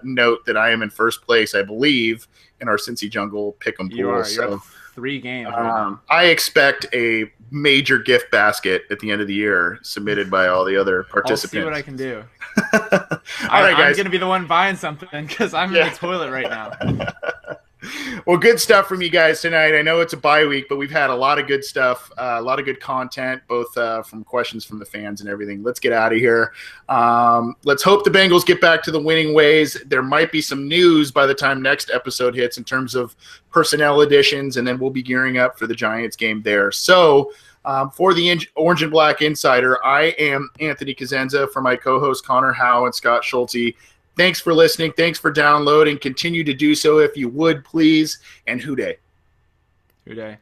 note that I am in first place, I believe, in our Cincy Jungle pick'em pool. You're up 3 games. Right I expect a major gift basket at the end of the year submitted by all the other participants. I'll see what I can do. All right, guys. I'm going to be the one buying something because I'm in the toilet right now. Well, good stuff from you guys tonight. I know it's a bye week, but we've had a lot of good stuff, a lot of good content, both from questions from the fans and everything. Let's get out of here. Let's hope the Bengals get back to the winning ways. There might be some news by the time next episode hits in terms of personnel additions, and then we'll be gearing up for the Giants game there. So for the Orange and Black Insider, I am Anthony Cosenza. For my co-hosts Connor Howe and Scott Schulte, Thanks for listening. Thanks for downloading. Continue to do so if you would, please. And Houday. Houday.